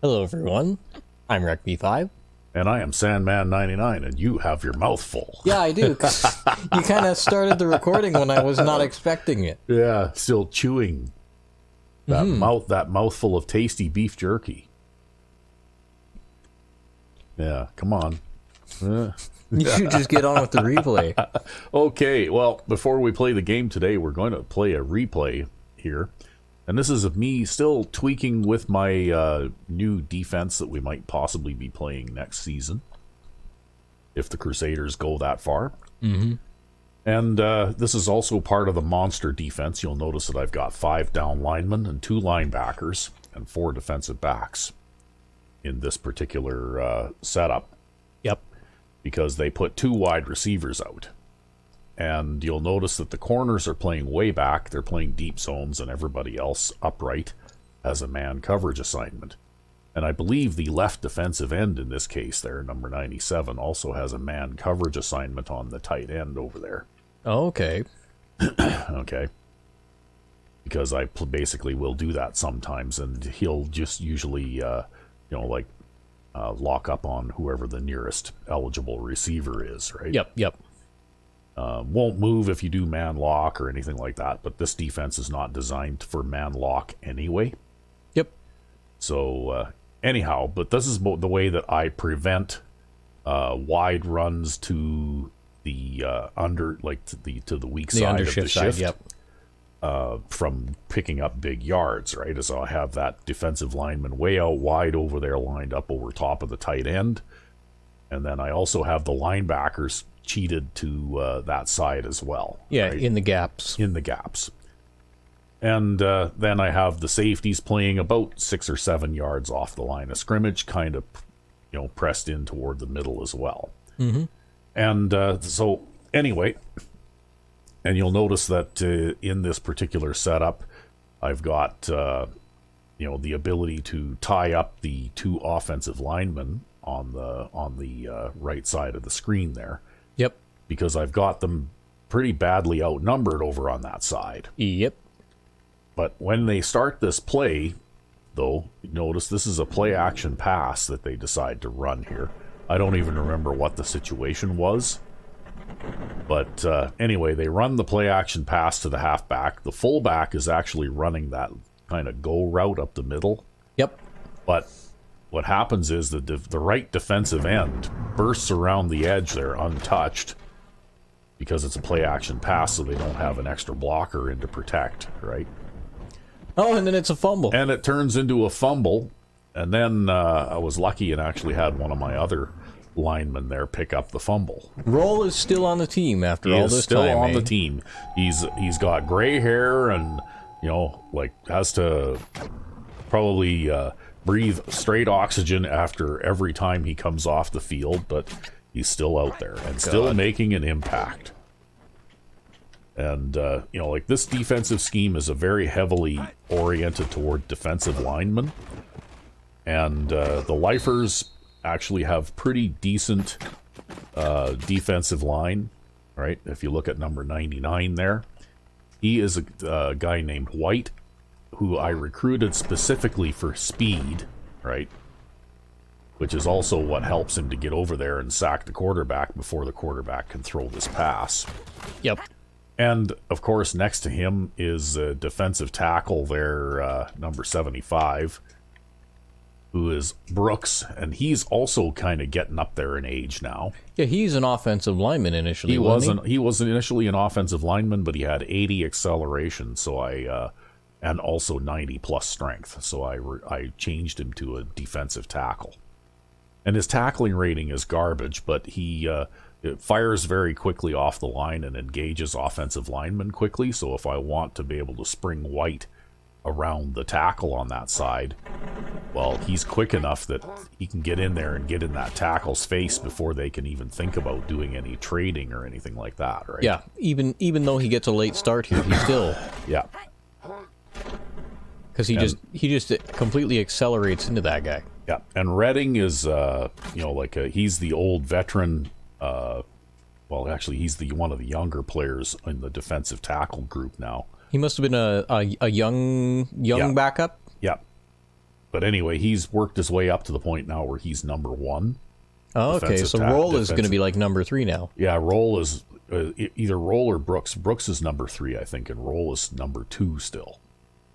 Hello, everyone. I'm RecB5. And I am Sandman99, and you have your mouth full. Yeah, I do. 'Cause you kind of started the recording when I was not expecting it. Yeah, still chewing that mouthful of tasty beef jerky. Yeah, come on. You should just get on with the replay. Okay, well, before we play the game today, we're going to play a replay here. And this is of me still tweaking with my new defense that we might possibly be playing next season, if the Crusaders go that far. Mm-hmm. And this is also part of the monster defense. You'll notice that I've got 5 down linemen and 2 linebackers and 4 defensive backs in this particular setup. Yep. Because they put 2 wide receivers out. And you'll notice that the corners are playing way back. They're playing deep zones, and everybody else upright has a man coverage assignment. And I believe the left defensive end in this case there, number 97, also has a man coverage assignment on the tight end over there. Oh, okay. Okay. Because I basically will do that sometimes, and he'll just usually, lock up on whoever the nearest eligible receiver is, right? Yep. Won't move if you do man lock or anything like that, but this defense is not designed for man lock anyway. Yep. So, anyhow, but this is the way that I prevent wide runs to the to the weak side of the shift. Yep. From picking up big yards, right? So I have that defensive lineman way out wide over there, lined up over top of the tight end. And then I also have the linebackers cheated to that side as well. Yeah, right? in the gaps. In the gaps. And then I have the safeties playing about 6 or 7 yards off the line of scrimmage, kind of, pressed in toward the middle as well. Mm-hmm. And so, anyway, and you'll notice that in this particular setup, I've got, the ability to tie up the 2 offensive linemen on the right side of the screen there. Yep. Because I've got them pretty badly outnumbered over on that side. Yep. But when they start this play, though, notice this is a play action pass that they decide to run here. I don't even remember what the situation was. But anyway, they run the play action pass to the halfback. The fullback is actually running that kind of go route up the middle. Yep. But what happens is that the right defensive end bursts around the edge there untouched because it's a play action pass, so they don't have an extra blocker in to protect, right? Oh, and then it's a fumble. And it turns into a fumble. And then I was lucky and actually had one of my other linemen there pick up the fumble. Roll is still on the team after all this time. He's still on the team. He's got gray hair and, has to probably breathe straight oxygen after every time he comes off the field, but he's still out there and still making an impact. And, this defensive scheme is a very heavily oriented toward defensive linemen. And the Lifers actually have pretty decent defensive line, right? If you look at number 99 there, he is a guy named White, who I recruited specifically for speed, right? Which is also what helps him to get over there and sack the quarterback before the quarterback can throw this pass. Yep. And, of course, next to him is a defensive tackle there, number 75, who is Brooks, and he's also kind of getting up there in age now. Yeah, he's an offensive lineman initially, He was initially an offensive lineman, but he had 80 acceleration, and also 90 plus strength, so I changed him to a defensive tackle. And his tackling rating is garbage, but he it fires very quickly off the line and engages offensive linemen quickly, so if I want to be able to spring White around the tackle on that side, well, he's quick enough that he can get in there and get in that tackle's face before they can even think about doing any trading or anything like that, right? Yeah, even though he gets a late start here, he still... Yeah. Because he just completely accelerates into that guy. Yeah, and Redding is, he's the old veteran, actually, he's one of the younger players in the defensive tackle group now. He must have been a young backup. Yeah. But anyway, he's worked his way up to the point now where he's number 1. Oh, okay, so Roll is going to be like number 3 now. Yeah, Roll is either Roll or Brooks. Brooks is number 3, I think, and Roll is number 2 still.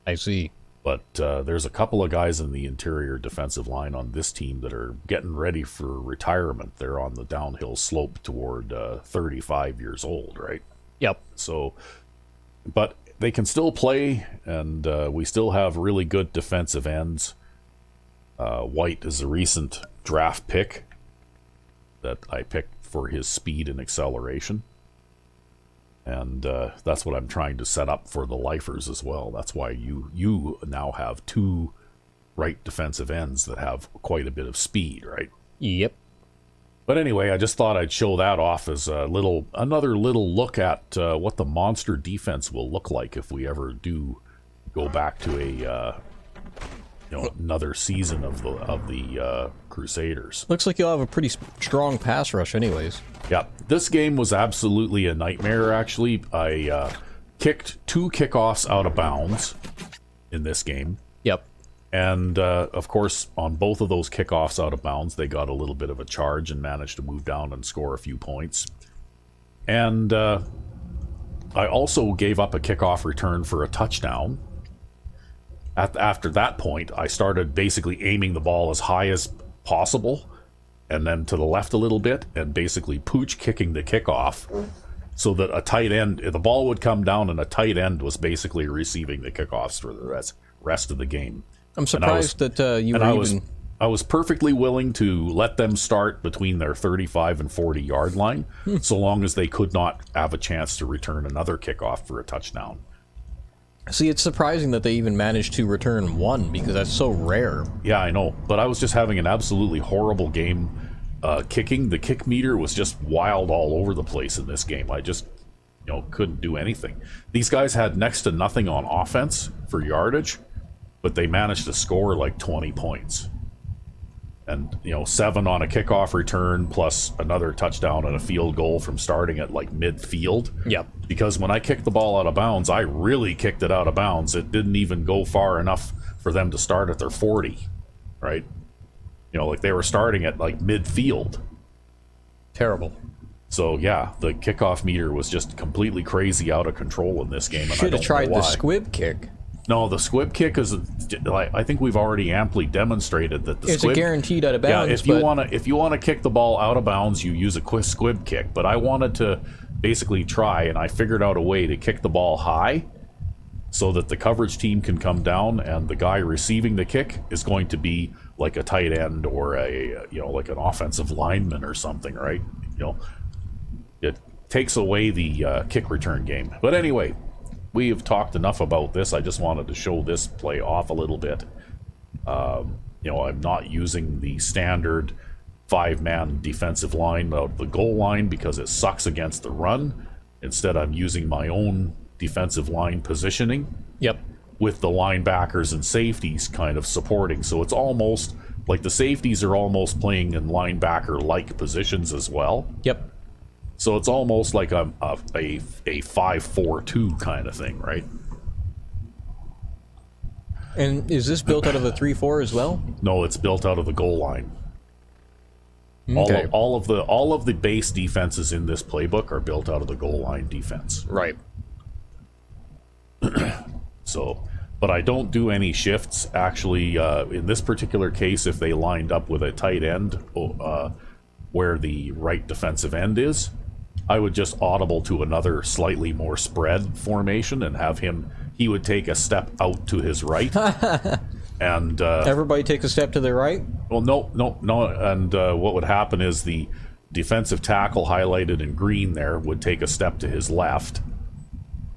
I see. But there's a couple of guys in the interior defensive line on this team that are getting ready for retirement. They're on the downhill slope toward 35 years old, right? Yep. So, but they can still play, and we still have really good defensive ends. White is a recent draft pick that I picked for his speed and acceleration. And that's what I'm trying to set up for the Lifers as well. That's why you now have 2 right defensive ends that have quite a bit of speed, right? Yep. But anyway, I just thought I'd show that off as another little look at what the monster defense will look like if we ever do go back to another season of the Crusaders. Looks like you'll have a pretty strong pass rush anyways. Yeah, this game was absolutely a nightmare, actually. I kicked 2 kickoffs out of bounds in this game. Yep. And, of course, on both of those kickoffs out of bounds, they got a little bit of a charge and managed to move down and score a few points. And I also gave up a kickoff return for a touchdown. After that point, I started basically aiming the ball as high as possible and then to the left a little bit and basically pooch kicking the kickoff so that a tight end, the ball would come down and a tight end was basically receiving the kickoffs for the rest of the game. I'm surprised that you were even... I was perfectly willing to let them start between their 35 and 40 yard line so long as they could not have a chance to return another kickoff for a touchdown. See, it's surprising that they even managed to return 1 because that's so rare. Yeah, I know. But I was just having an absolutely horrible game kicking. The kick meter was just wild all over the place in this game. I just, couldn't do anything. These guys had next to nothing on offense for yardage, but they managed to score like 20 points. And, 7 on a kickoff return plus another touchdown and a field goal from starting at like midfield. Yep. Because when I kicked the ball out of bounds, I really kicked it out of bounds. It didn't even go far enough for them to start at their 40, right? Like they were starting at like midfield. Terrible. So, yeah, the kickoff meter was just completely crazy out of control in this game. Should have tried the squib kick. No, the squib kick is. I think we've already amply demonstrated that it's a guaranteed out of bounds. Yeah, if you want to kick the ball out of bounds, you use a squib kick. But I wanted to basically try, and I figured out a way to kick the ball high, so that the coverage team can come down, and the guy receiving the kick is going to be like a tight end or like an offensive lineman or something, right? It takes away the kick return game. But anyway. We have talked enough about this. I just wanted to show this play off a little bit. I'm not using the standard 5-man defensive line out of the goal line because it sucks against the run. Instead, I'm using my own defensive line positioning. Yep. With the linebackers and safeties kind of supporting. So it's almost like the safeties are almost playing in linebacker-like positions as well. Yep. So it's almost like a 5-4-2 kind of thing, right? And is this built out of a 3-4 as well? No, it's built out of the goal line. Okay. All of the base defenses in this playbook are built out of the goal line defense. Right. So, but I don't do any shifts. Actually, in this particular case, if they lined up with a tight end where the right defensive end is, I would just audible to another slightly more spread formation and have he would take a step out to his right. And everybody take a step to their right? Well, no. And what would happen is the defensive tackle highlighted in green there would take a step to his left,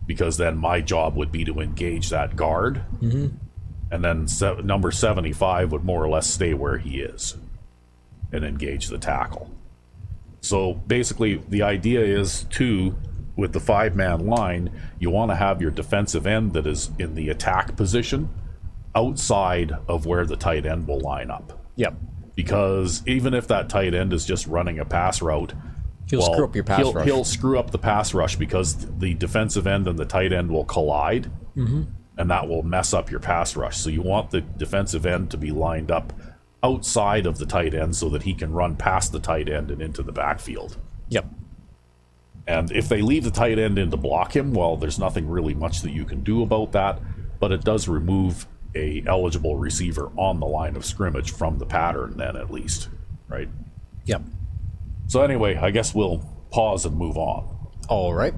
because then my job would be to engage that guard. Mm-hmm. And then number 75 would more or less stay where he is and engage the tackle. So basically, the idea is with the 5-man line, you want to have your defensive end that is in the attack position outside of where the tight end will line up. Yep. Because even if that tight end is just running a pass route, he'll screw up your pass rush. He'll screw up the pass rush because the defensive end and the tight end will collide. Mm-hmm. and that will mess up your pass rush. So you want the defensive end to be lined up outside of the tight end so that he can run past the tight end and into the backfield. Yep. And if they leave the tight end in to block him, well, there's nothing really much that you can do about that, but it does remove a eligible receiver on the line of scrimmage from the pattern then, at least, right? Yep. So anyway, I guess we'll pause and move on. All right.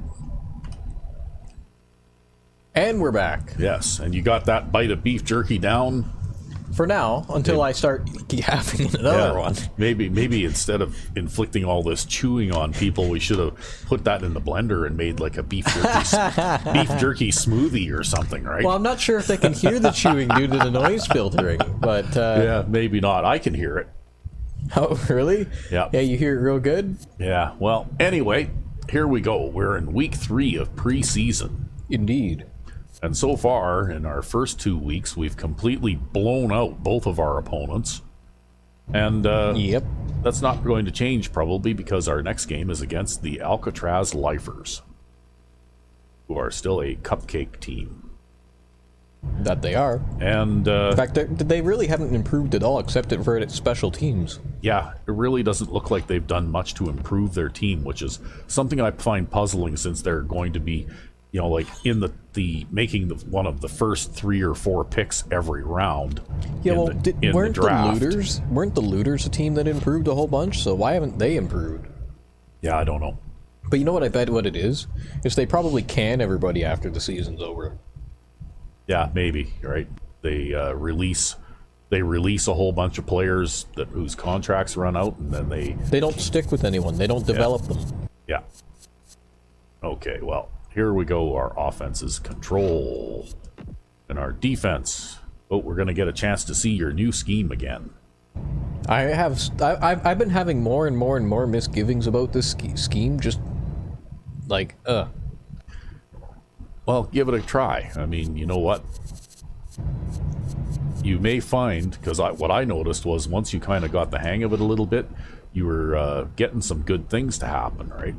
And we're back. Yes, and you got that bite of beef jerky down? For now, until I start having another one. Maybe instead of inflicting all this chewing on people, we should have put that in the blender and made like a beef jerky smoothie or something, right? Well, I'm not sure if they can hear the chewing due to the noise filtering, but... yeah, maybe not. I can hear it. Oh, really? Yeah. Yeah, you hear it real good? Yeah, well, anyway, here we go. We're in week 3 of preseason. Indeed. And so far, in our first 2 weeks, we've completely blown out both of our opponents. And Yep. that's not going to change probably because our next game is against the City Lifers, who are still a cupcake team. That they are. And In fact, they really haven't improved at all, except for its special teams. yeah, it really doesn't look like they've done much to improve their team, which is something I find puzzling since they're going to be, you know, like in the making one of the first 3 or 4 picks every round. Yeah, well, weren't the Looters a team that improved a whole bunch? So why haven't they improved? Yeah, I don't know. But you know what I bet what it is? Is they probably can everybody after the season's over. Yeah, maybe, right? They release a whole bunch of players whose contracts run out, and then they don't stick with anyone. They don't develop them. Yeah. Okay, well, here we go. Our offense is control, and our defense. Oh, we're going to get a chance to see your new scheme again. I've been having more and more and more misgivings about this scheme. Just like, Well, give it a try. I mean, you know what? You may find, because what I noticed was once you kind of got the hang of it a little bit, you were getting some good things to happen, right?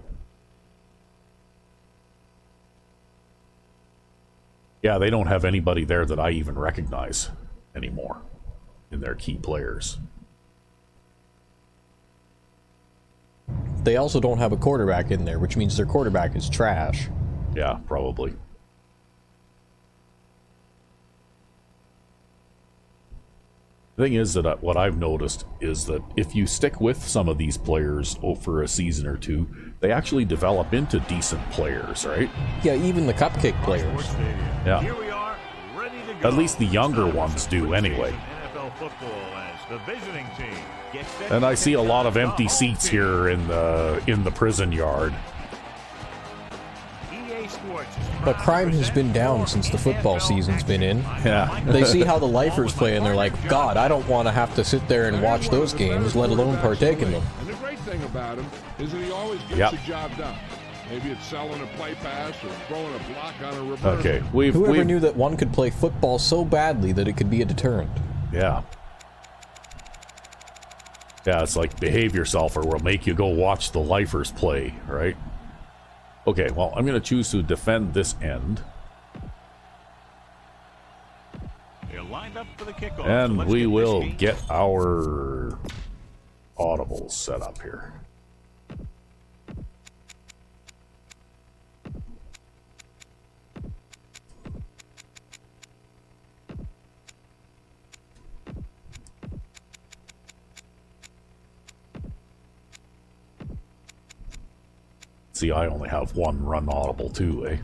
Yeah, they don't have anybody there that I even recognize anymore in their key players. They also don't have a quarterback in there, which means their quarterback is trash. Yeah, probably. The thing is that what I've noticed is that if you stick with some of these players for a season or two, they actually develop into decent players, right? Yeah, even the Cupcake players. Yeah. Here we are, ready to go. At least the younger ones do anyway. NFL football as the visiting team gets set And I to see a kick lot off of empty seats here in the prison yard. EA Sports is But crime has been down since the football season's been in. Yeah. They see how the Lifers play and they're like, God, I don't want to have to sit there and watch those games, let alone partake in them. And the great thing about him is that he always gets Yep. the job done. Maybe it's selling a play pass or throwing a block on a reverse. Okay. Whoever knew that one could play football so badly that it could be a deterrent? Yeah. Yeah, it's like behave yourself or we'll make you go watch the Lifers play, right? Okay, well, I'm going to choose to defend this end. They're lined up for the kickoff. And Let's we get this will game. get our audibles set up here. See, I only have one run audible too, eh?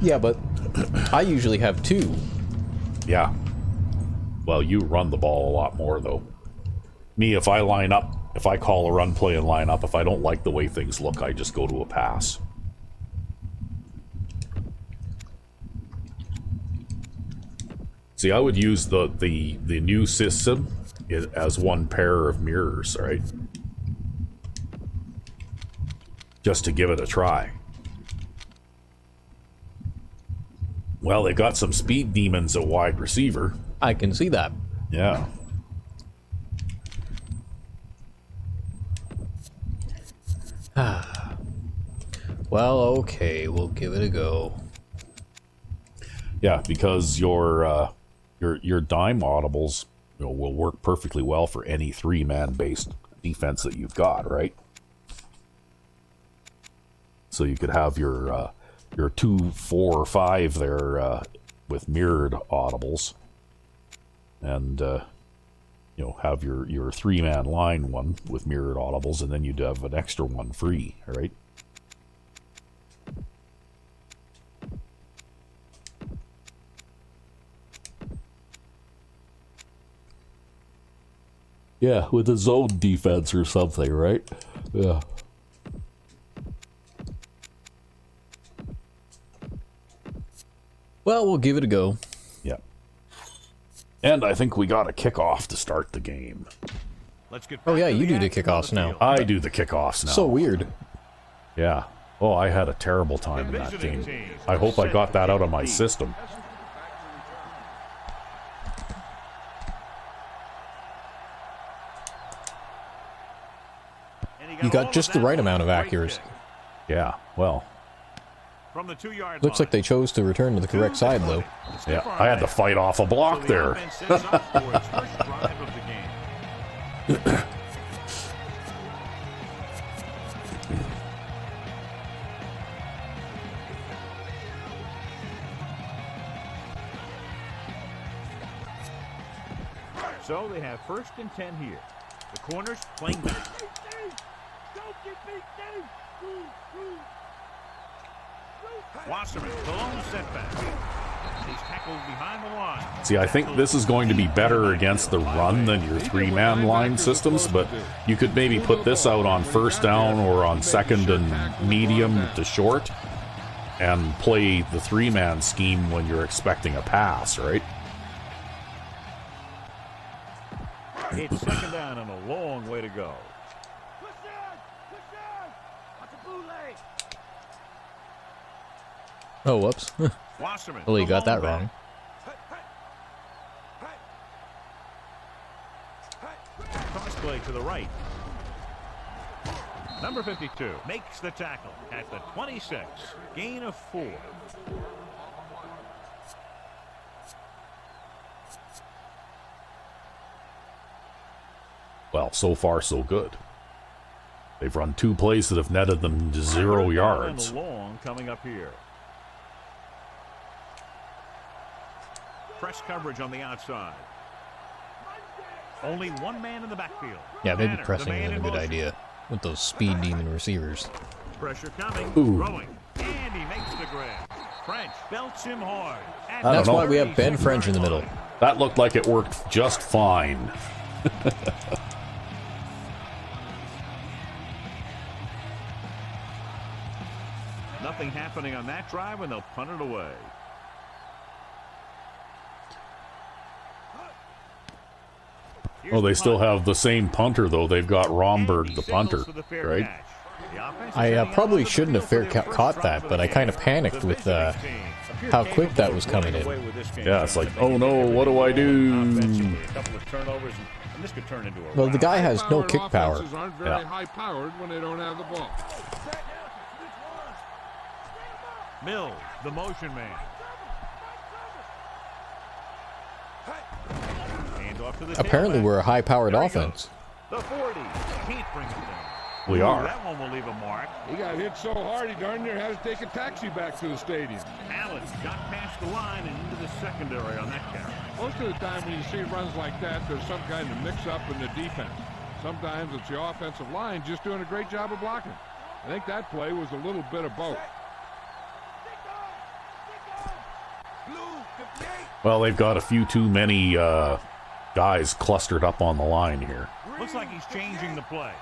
Yeah, but I usually have 2. Yeah. Well, you run the ball a lot more, though. Me, if I line up, if I call a run play and line up, if I don't like the way things look, I just go to a pass. See, I would use the new system as one pair of mirrors, right? Just to give it a try. Well, they got some speed demons at wide receiver. I can see that. Yeah. Well, okay, we'll give it a go. Yeah, because your dime audibles, will work perfectly well for any 3-man based defense that you've got, right? So you could have your 2, 4, or 5 there with mirrored audibles, and have your 3-man line one with mirrored audibles, and then you'd have an extra one free, right? Yeah, with a zone defense or something, right? Yeah. Well, we'll give it a go. Yeah. And I think we got a kickoff to start the game. Let's get Oh back yeah, to you do the action on kickoffs now. field. I do the kickoffs now. So weird. Yeah. Oh, I had a terrible time in that game. I hope I got that out of my system. You got just the right amount of accuracy. Yeah, well, From the 2-yard Looks like they chose to return to the correct side, though. yeah, I had to fight off a block there. So they have 1st and 10 here. The corners playing back. Wasserman, the lone setback. He's tackled behind the line. See, I think this is going to be better against the run than your 3-man line systems, but you could maybe put this out on 1st down or on 2nd and medium to short and play the 3-man scheme when you're expecting a pass, right? It's 2nd down and a long way to go. Oh, whoops. Wasserman, Well, you the got that lone wrong. back. Cross play to the right. Number 52 makes the tackle at the 26. Gain of 4. Well, so far so good. They've run 2 plays that have netted them to 0 yards. And long coming up here. Press coverage on the outside. Only one man in the backfield. Yeah, maybe Banner, pressing the man isn't a in good motion. idea with those speed demon receivers. Pressure coming. Ooh. Throwing. And he makes the grab. French belts him hard. At I don't That's know. why we have Ben 36 French in the yard middle. line. That looked like it worked just fine. Nothing happening on that drive, and they'll punt it away. Oh, they still have the same punter, though. They've got Romberg, the punter, right? I probably shouldn't have caught that, but I kind of panicked with how quick that was coming in. Yeah, it's like, oh no, what do I do? Well, the guy has no kick power. Offenses aren't very Yeah. high-powered when they don't have the ball. Mills, the motion man. Hand off to the Apparently, tailback. we're a high-powered There he offense. goes. The 40. Can't bring it down. We Ooh, are. That one will leave a mark. He got hit so hard he darn near had to take a taxi back to the stadium. Allen got past the line and into the secondary on that carry. Most of the time when you see runs like that, there's some kind of mix-up in the defense. Sometimes it's the offensive line just doing a great job of blocking. I think that play was a little bit of both. Well, they've got a few too many guys clustered up on the line here. Looks like he's changing the play.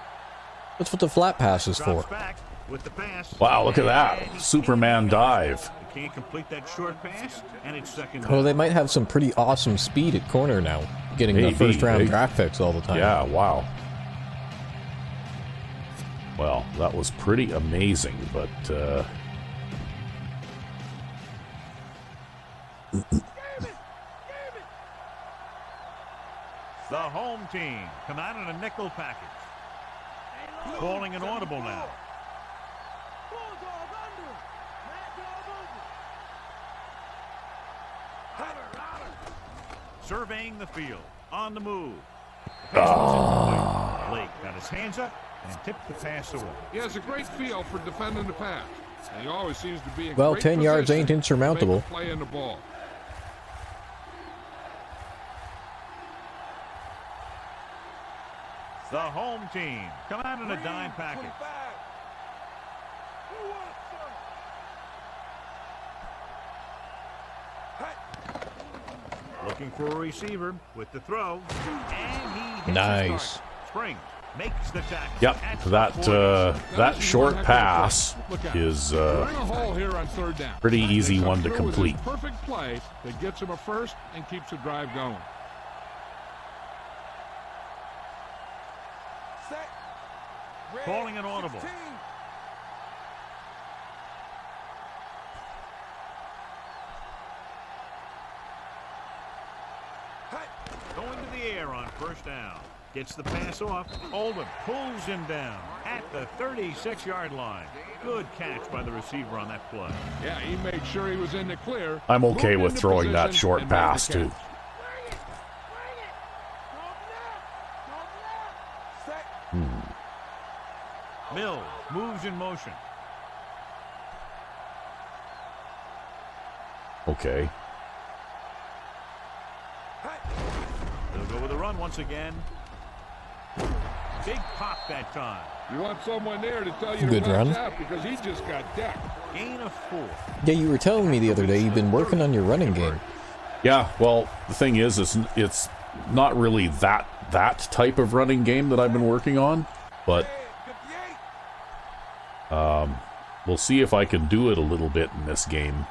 That's what the flat pass is for. Drops back with the pass. Wow, look at And that. he Superman dive. He can't complete that short pass, and it's 2nd Oh, down. they might have some pretty awesome speed at corner now, getting Maybe, the first-round eh? draft picks all the time. Yeah, wow. Well, that was pretty amazing, but The home team come out in a nickel package. Calling an audible now. Surveying the field. On the move. Blake got his hands up and tipped the pass away. He has a great feel for defending the pass. And he always seems to be in Well, great 10 yards position ain't to insurmountable. make a play in the ball. The home team come out in a dime package. Looking for a receiver with the throw, and he hits Nice. Springs makes the tackle. Yep, At the that 40. that short pass is They're in a hole here on third down. pretty easy They one to come through with complete. this perfect play that gets him a first and keeps the drive going. Calling an audible. Going to the air on first down. Gets the pass off. Oldham pulls him down at the 36-yard line. Good catch by the receiver on that play. Yeah, he made sure he was in the clear. I'm okay moved with into throwing that position short and made the pass, too. catch. Mills moves in motion. Okay. They'll go with a run once again. Big pop that time. You want someone there to tell you Good to watch run. out because he just got decked. Gain of 4. Yeah, you were telling me the other day you've been working on your running game. Yeah, well, the thing is, it's not really that type of running game that I've been working on, but we'll see if I can do it a little bit in this game.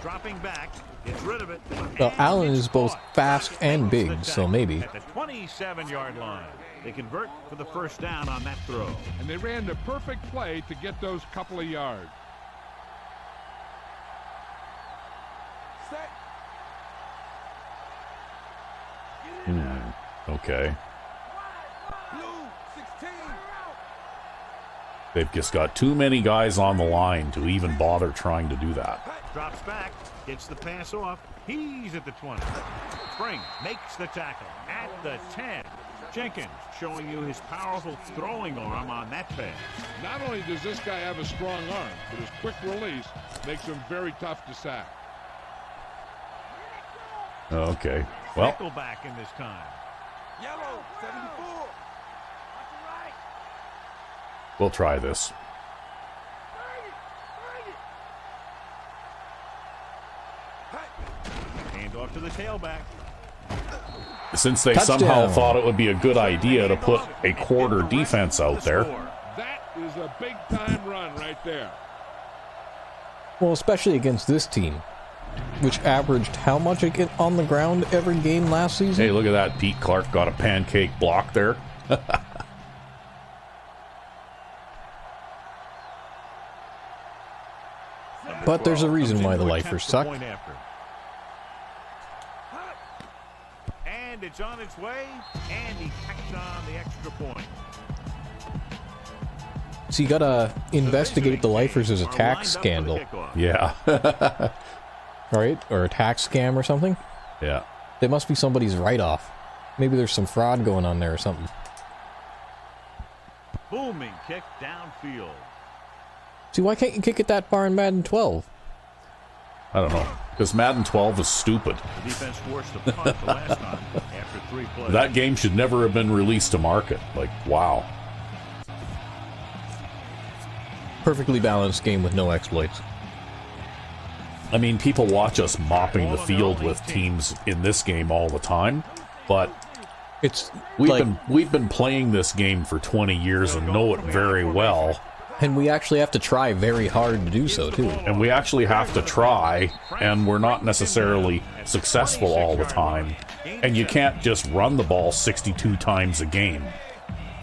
Dropping back, gets rid of it. Well, and Allen it's is both caught. fast and Makes the big, so tackle maybe. At the 27-yard line. They convert for the first down on that throw. And they ran the perfect play to get those couple of yards. Okay. They've just got too many guys on the line to even bother trying to do that. Drops back, gets the pass off. He's at the 20. Spring makes the tackle at the 10. Jenkins showing you his powerful throwing arm on that pass. Not only does this guy have a strong arm, but his quick release makes him very tough to sack. Okay. Well, Nickelback in this time. Yellow, 74. we'll try this. Hand off to the tailback. Since they Touchdown. somehow thought it would be a good idea to put a quarter defense out there. That is a big-time run right there. Well, especially against this team, which averaged how much on the ground every game last season? Hey, look at that. Pete Clark got a pancake block there. But there's a reason Comes why in the to Lifers attempt the suck. point after. And it's on its way, and he tacks on the extra point. So you gotta investigate the Lifers as a Are tax lined up for the scandal, kickoff. Yeah. right? Or a tax scam or something? Yeah. They must be somebody's write-off. Maybe there's some fraud going on there or something. Booming kick downfield. See, why can't you kick it that far in Madden 12? I don't know. Because Madden 12 is stupid. The defense forced a punt the last time after 3 plays. That game should never have been released to market. Like, wow. Perfectly balanced game with no exploits. I mean, people watch us mopping the field with teams in this game all the time, but It's we've been playing this game for 20 years and know it very well. and we actually have to try very hard to do so too. And we actually have to try, and we're not necessarily successful all the time. And you can't just run the ball 62 times a game,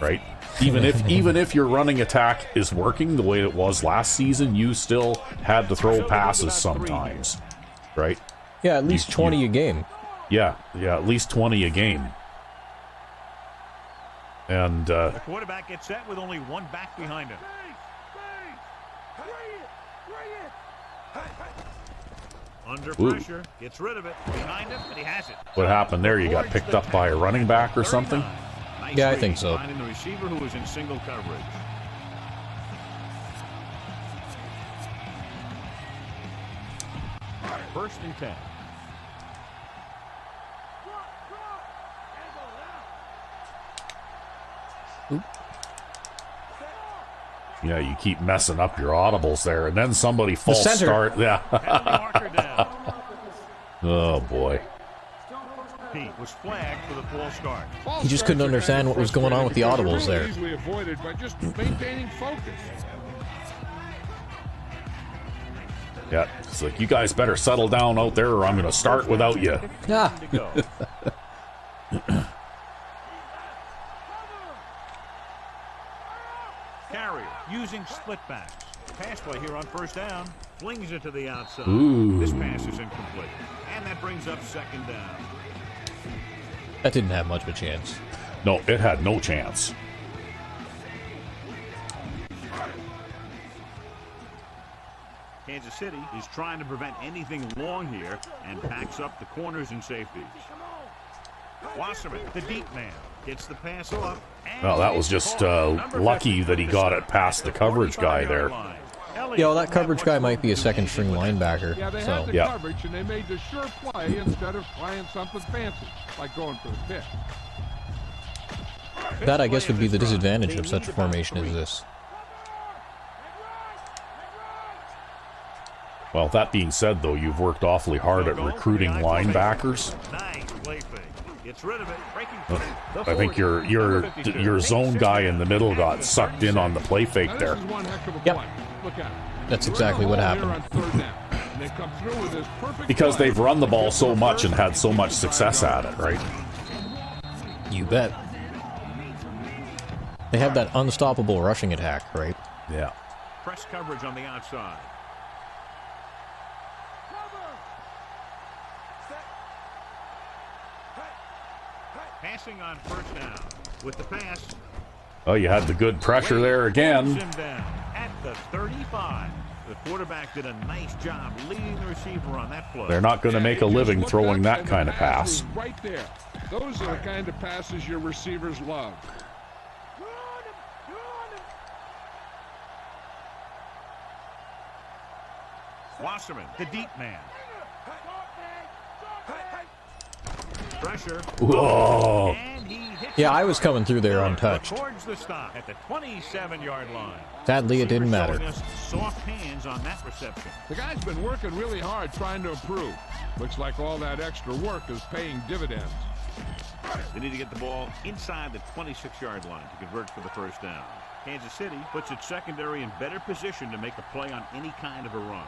right? Even if your running attack is working the way it was last season, you still had to throw passes sometimes, right? Yeah, at least 20 a game. Yeah, at least 20 a game. And The quarterback gets set with only one back behind him. Under pressure, gets rid of it. Behind him, and he has it. what happened there? You got picked up by a running back or something? Nice Yeah, I read, think so. finding the receiver who was in single coverage. First and 10. Yeah, you keep messing up your audibles there, and then somebody false center. start. Yeah. Penalty marker down. Oh boy. He was flagged for the false start. He just couldn't understand what was going on with the audibles there. Easily avoided by just maintaining focus. Yeah, it's like, you guys better settle down out there or I'm going to start without you. Ah. To go. Carrier using split backs. Pass play here on first down. Flings it to the outside. Ooh. This pass is incomplete. And that brings up second down. That didn't have much of a chance. No, it had no chance. Kansas City is trying to prevent anything long here and packs up the corners and safeties. Wasserman, the deep man, gets the pass off. Well, that was just lucky that he got it past the coverage guy there. Yeah, well, that coverage guy might be a second string linebacker. Yeah, they So had the Yeah. coverage, and they made the sure play instead of trying something fancy, like going for the pick. that, I guess, would be the disadvantage of such a formation as this. Well, that being said, though, you've worked awfully hard at recruiting linebackers. Nice play fake. Gets rid of it. Breaking play. I think your zone guy in the middle got sucked in on the play fake Now, there. this is one heck of a Yep. play. Look at it. That's They're in exactly the what hole here happened. on third down, and they come through with this perfect Because play. they've run the ball so much and had so much success at it, right? You bet. They have that unstoppable rushing attack, right? Yeah. Press coverage on the outside. Passing on first down. With the pass, Oh, you had the good pressure there again. him down at the 35. The quarterback did a nice job leading the receiver on that play. They're not going to make a Just living look throwing up, that and the kind of pass. was right there. Those are the kind of passes your receivers love. Wasserman, the deep man. Pressure. Whoa. And he hits Yeah, it. I was coming through there untouched. Records the stop at the 27-yard line. Sadly, it didn't matter. Showing us soft hands on that reception. The guy's been working really hard trying to improve. Looks like all that extra work is paying dividends. They need to get the ball inside the 26-yard line to convert for the first down. Kansas City puts its secondary in better position to make a play on any kind of a run.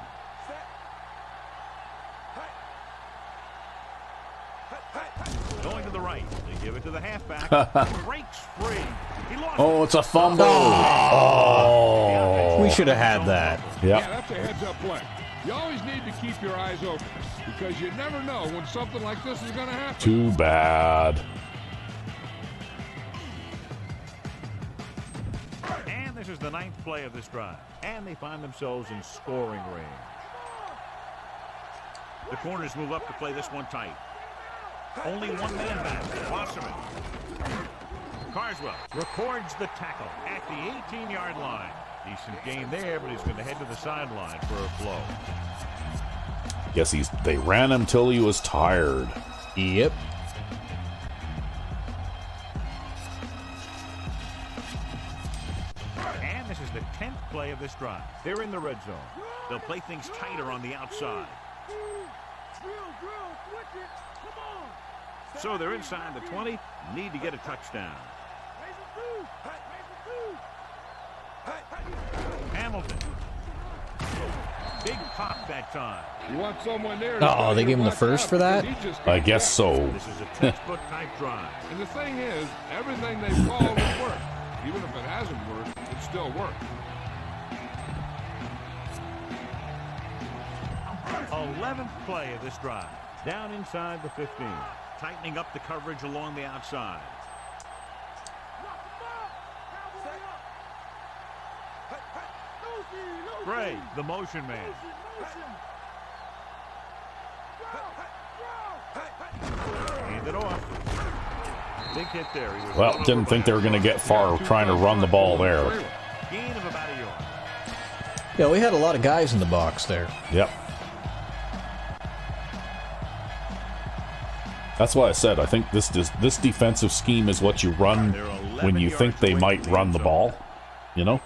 Going to the right. They give it to the halfback. Breaks free. He lost Oh, it. it's a fumble. Oh. We should have had that. Yeah, Yep. that's a heads-up play. You always need to keep your eyes open because you never know when something like this is going to happen. Too bad. And this is the 9th play of this drive. And they find themselves in scoring range. The corners move up to play this one tight. Only one man back. Wasserman. Carswell records the tackle at the 18-yard line. Decent gain there, but he's going to head to the sideline for a blow. Guess they ran him till he was tired. Yep. And this is the 10th play of this drive. They're in the red zone. They'll play things tighter on the outside. So they're inside the 20, need to get a touchdown. Hamilton. Big pop that time. You want someone there. Oh, they gave him the first for that? I guess so. This is a textbook type drive. And the thing is, everything they've called has worked. Even if it hasn't worked, it still worked. 11th play of this drive. Down inside the 15. Tightening up the coverage along the outside. Gray, the motion man. Hand it off. Big hit there. He was Well, didn't think they were going to get far trying to run the ball there. Gain of about a yard. Yeah, we had a lot of guys in the box there. Yep. That's why I said I think this defensive scheme is what you run when you think they might run the ball, you know?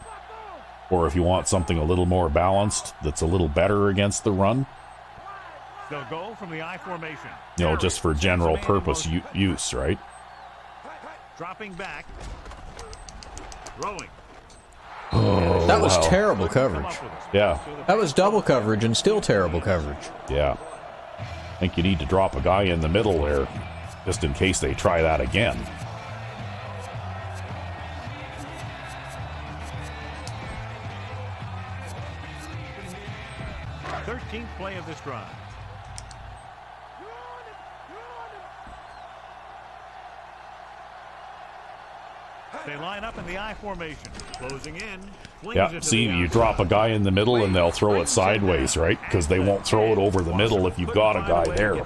Or if you want something a little more balanced that's a little better against the run. They'll go from the I formation. You know, just for general purpose use, right? Dropping back. Throwing. Oh, That was wow. terrible coverage. Yeah, That was double coverage and still terrible coverage. yeah. I think you need to drop a guy in the middle there, just in case they try that again. Third 13th play of this drive. They line up in the I formation, closing in. Yeah, see, you drop a guy in the middle and they'll throw it sideways, right? Because they won't throw it over the middle if you've got a guy there.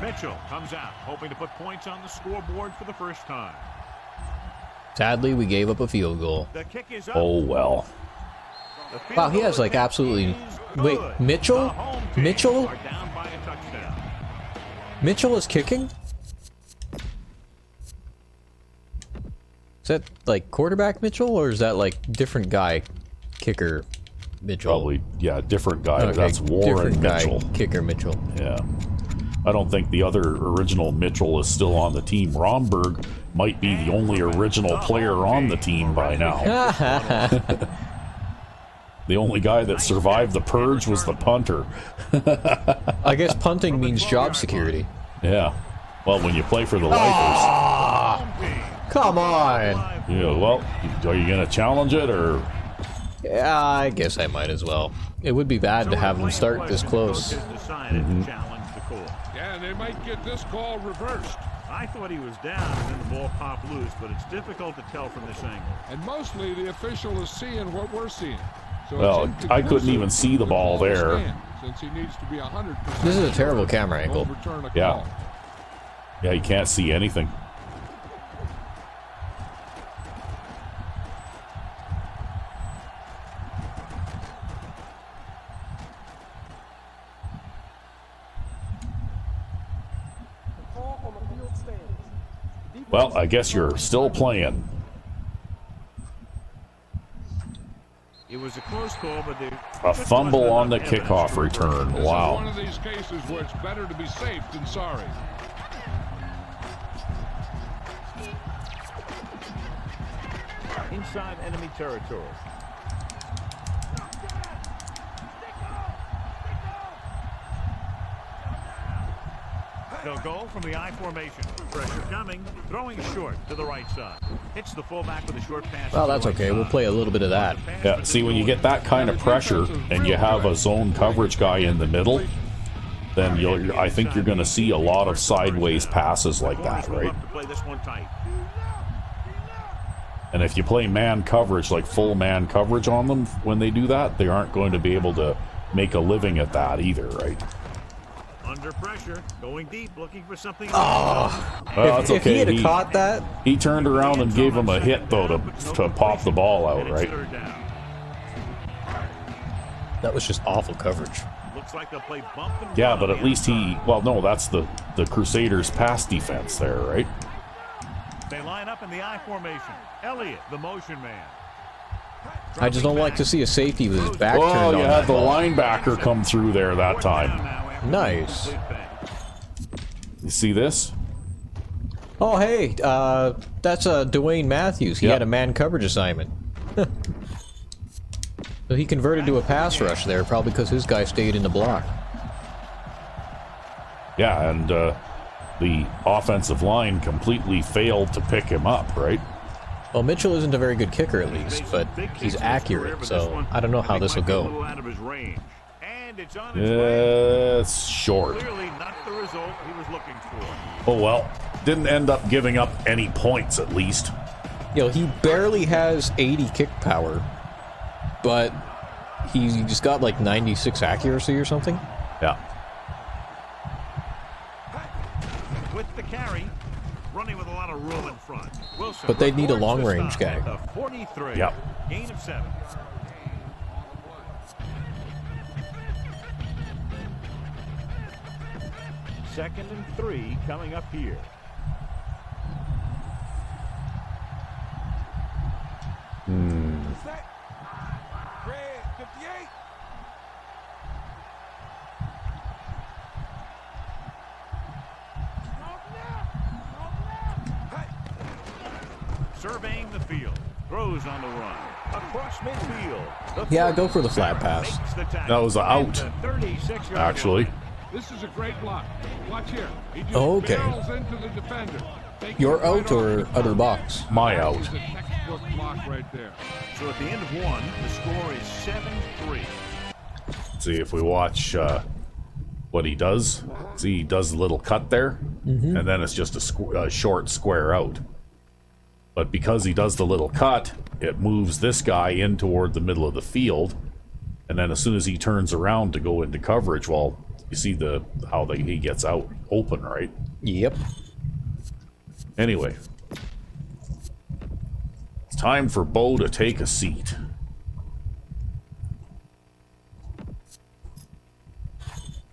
Mitchell comes out, hoping to put points on the scoreboard for the first time. Sadly, we gave up a field goal. The kick is up. Oh, well. Wow, he has like absolutely... Wait, Mitchell? Mitchell? Mitchell is kicking? Is that like quarterback Mitchell, or is that like different guy kicker Mitchell? Probably, yeah, different guy. Okay, That's Warren different guy, Mitchell. Kicker Mitchell. Yeah. I don't think the other original Mitchell is still on the team. Romberg might be the only original player on the team by now. The only guy that survived the purge was the punter. I guess punting means job security. Yeah. Well, when you play for the Lifers. Come on! Yeah, well, are you going to challenge it, or... Yeah, I guess I might as well. It would be bad to have them start this close. Mm-hmm. Yeah, and they might get this call reversed. I thought he was down and then the ball popped loose, but it's difficult to tell from this angle. And mostly the official is seeing what we're seeing. So Well, I couldn't even see the ball there. Since he needs to be 100%. This is a terrible camera angle. Yeah. Yeah, you can't see anything. Well, I guess you're still playing. It was a close call, but A fumble on the kickoff return. This is one Wow. of these cases where it's better to be safe than sorry. Inside enemy territory. They'll go from the I formation. Pressure coming. Throwing short to the right side. Hits the fullback with a short pass. Well, that's okay. We'll play a little bit of that. Yeah, see, when you get that kind of pressure and you have a zone coverage guy in the middle, then I think you're going to see a lot of sideways passes like that, right? And if you play man coverage, like full man coverage on them when they do that, they aren't going to be able to make a living at that either, right? Under pressure, going deep, looking for something. Well, that's If he okay. had caught that, He turned around and gave him a hit, though, to pop the ball out, right? that was just awful coverage. Looks like they'll play bump and Yeah, run but on at the least he... inside. Well, no, that's the Crusaders' pass defense there, right? They line up in the I formation. Elliott, the motion man. I just don't like to see a safety with his back Oh, turned you on had that the ball. linebacker come through there that time. Nice. You see this? Oh, hey, that's Dwayne Matthews. He Yep. had a man coverage assignment. So he converted to a pass rush there, probably because his guy stayed in the block. Yeah, and the offensive line completely failed to pick him up, right? Well, Mitchell isn't a very good kicker, at least, but he's accurate, so I don't know how this will go. And it's on its way. It's short. Clearly not the result he was looking for. Oh, well. Didn't end up giving up any points, at least. You know, he barely has 80 kick power, but he just got like 96 accuracy or something. Yeah. With the carry, running with a lot of room in front. Wilson, But they'd need a records the long-range stop guy. at the 43. Yep. Gain of 7. Second and 3 coming up here. Set. Red 58. Surveying the field. Throws on the run. Across midfield. The Yeah, go for the flat pass. makes the tackle That was an at out, the 36-yard actually. line. This is a great block. Watch here. He just Okay. barrels into the defender. Takes Your it right out or off the other top. box? My That out. was a textbook block right there. So at the end of 1, the score is 7-3. See if we watch what he does. See, he does the little cut there, and then it's just a short square out. But because he does the little cut, it moves this guy in toward the middle of the field, and then as soon as he turns around to go into coverage, well, you see how he gets out open, right? Yep. Anyway, it's time for Bo to take a seat.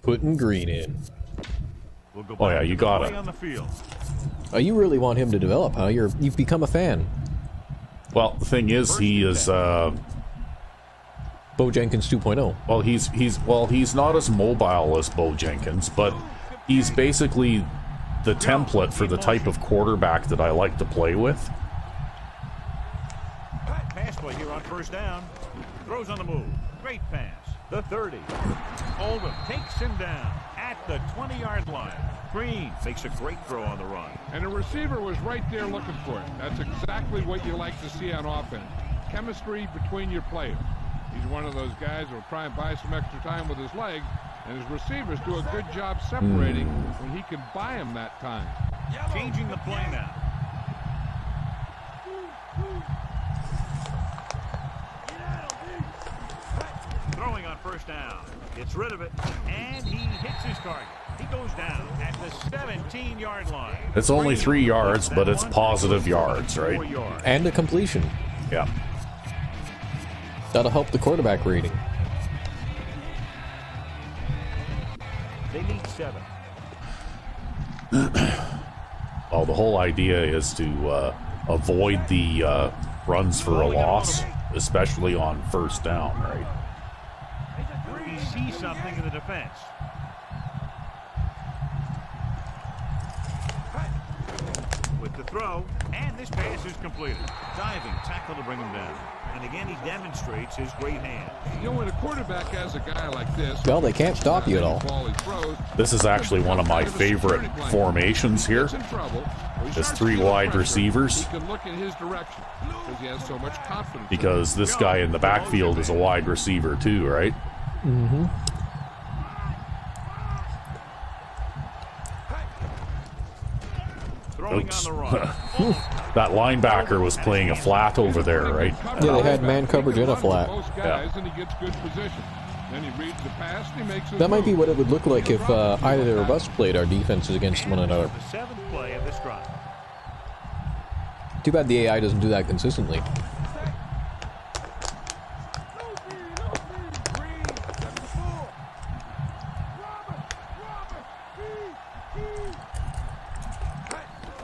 Putting Green in. We'll go Oh, yeah, back you to got play it. on the field. Oh, you really want him to develop, huh? You've become a fan. Well, the thing is, he is Bo Jenkins 2.0. well, he's not as mobile as Bo Jenkins, but he's basically the template for the type of quarterback that I like to play with. Pass play here on first down. Throws on the move. Great pass. The 30. Oldham takes him down at the 20-yard line. Green makes a great throw on the run. And the receiver was right there looking for it. That's exactly what you like to see on offense. Chemistry between your players. He's one of those guys who will try and buy some extra time with his legs, and his receivers do a good job separating when he can buy him that time. Changing the play now. Throwing on first down. Gets rid of it, and he hits his target. He goes down at the 17-yard line. It's only Green 3 yards, that but it's one positive yards, right? 4 yards. And a completion. Yeah. That'll help the quarterback rating. They need 7. Well, the whole idea is to avoid the runs for a loss, especially on first down, right? He sees something in the defense. With the throw, and this pass is completed. Diving tackle to bring him down. And again, he demonstrates his great hands. You know, when a quarterback has a guy like this, Well, they can't stop you at all. ball he throws, This is actually one of my favorite formations here. gets in trouble, or he There's starts 3 feeling wide pressure, receivers. He can look in his direction because he has so much confidence. Because this guy in the backfield is a wide receiver too, right? Throwing Oops. on the run. That linebacker was playing a flat over there, right? Yeah, they had man coverage and a flat. Most guys, and he gets good position. Then he reads the pass and he makes his That might be move. what it would look like if either of us played our defenses against one another. The 7th play of this drive. Too bad the AI doesn't do that consistently. Green 74.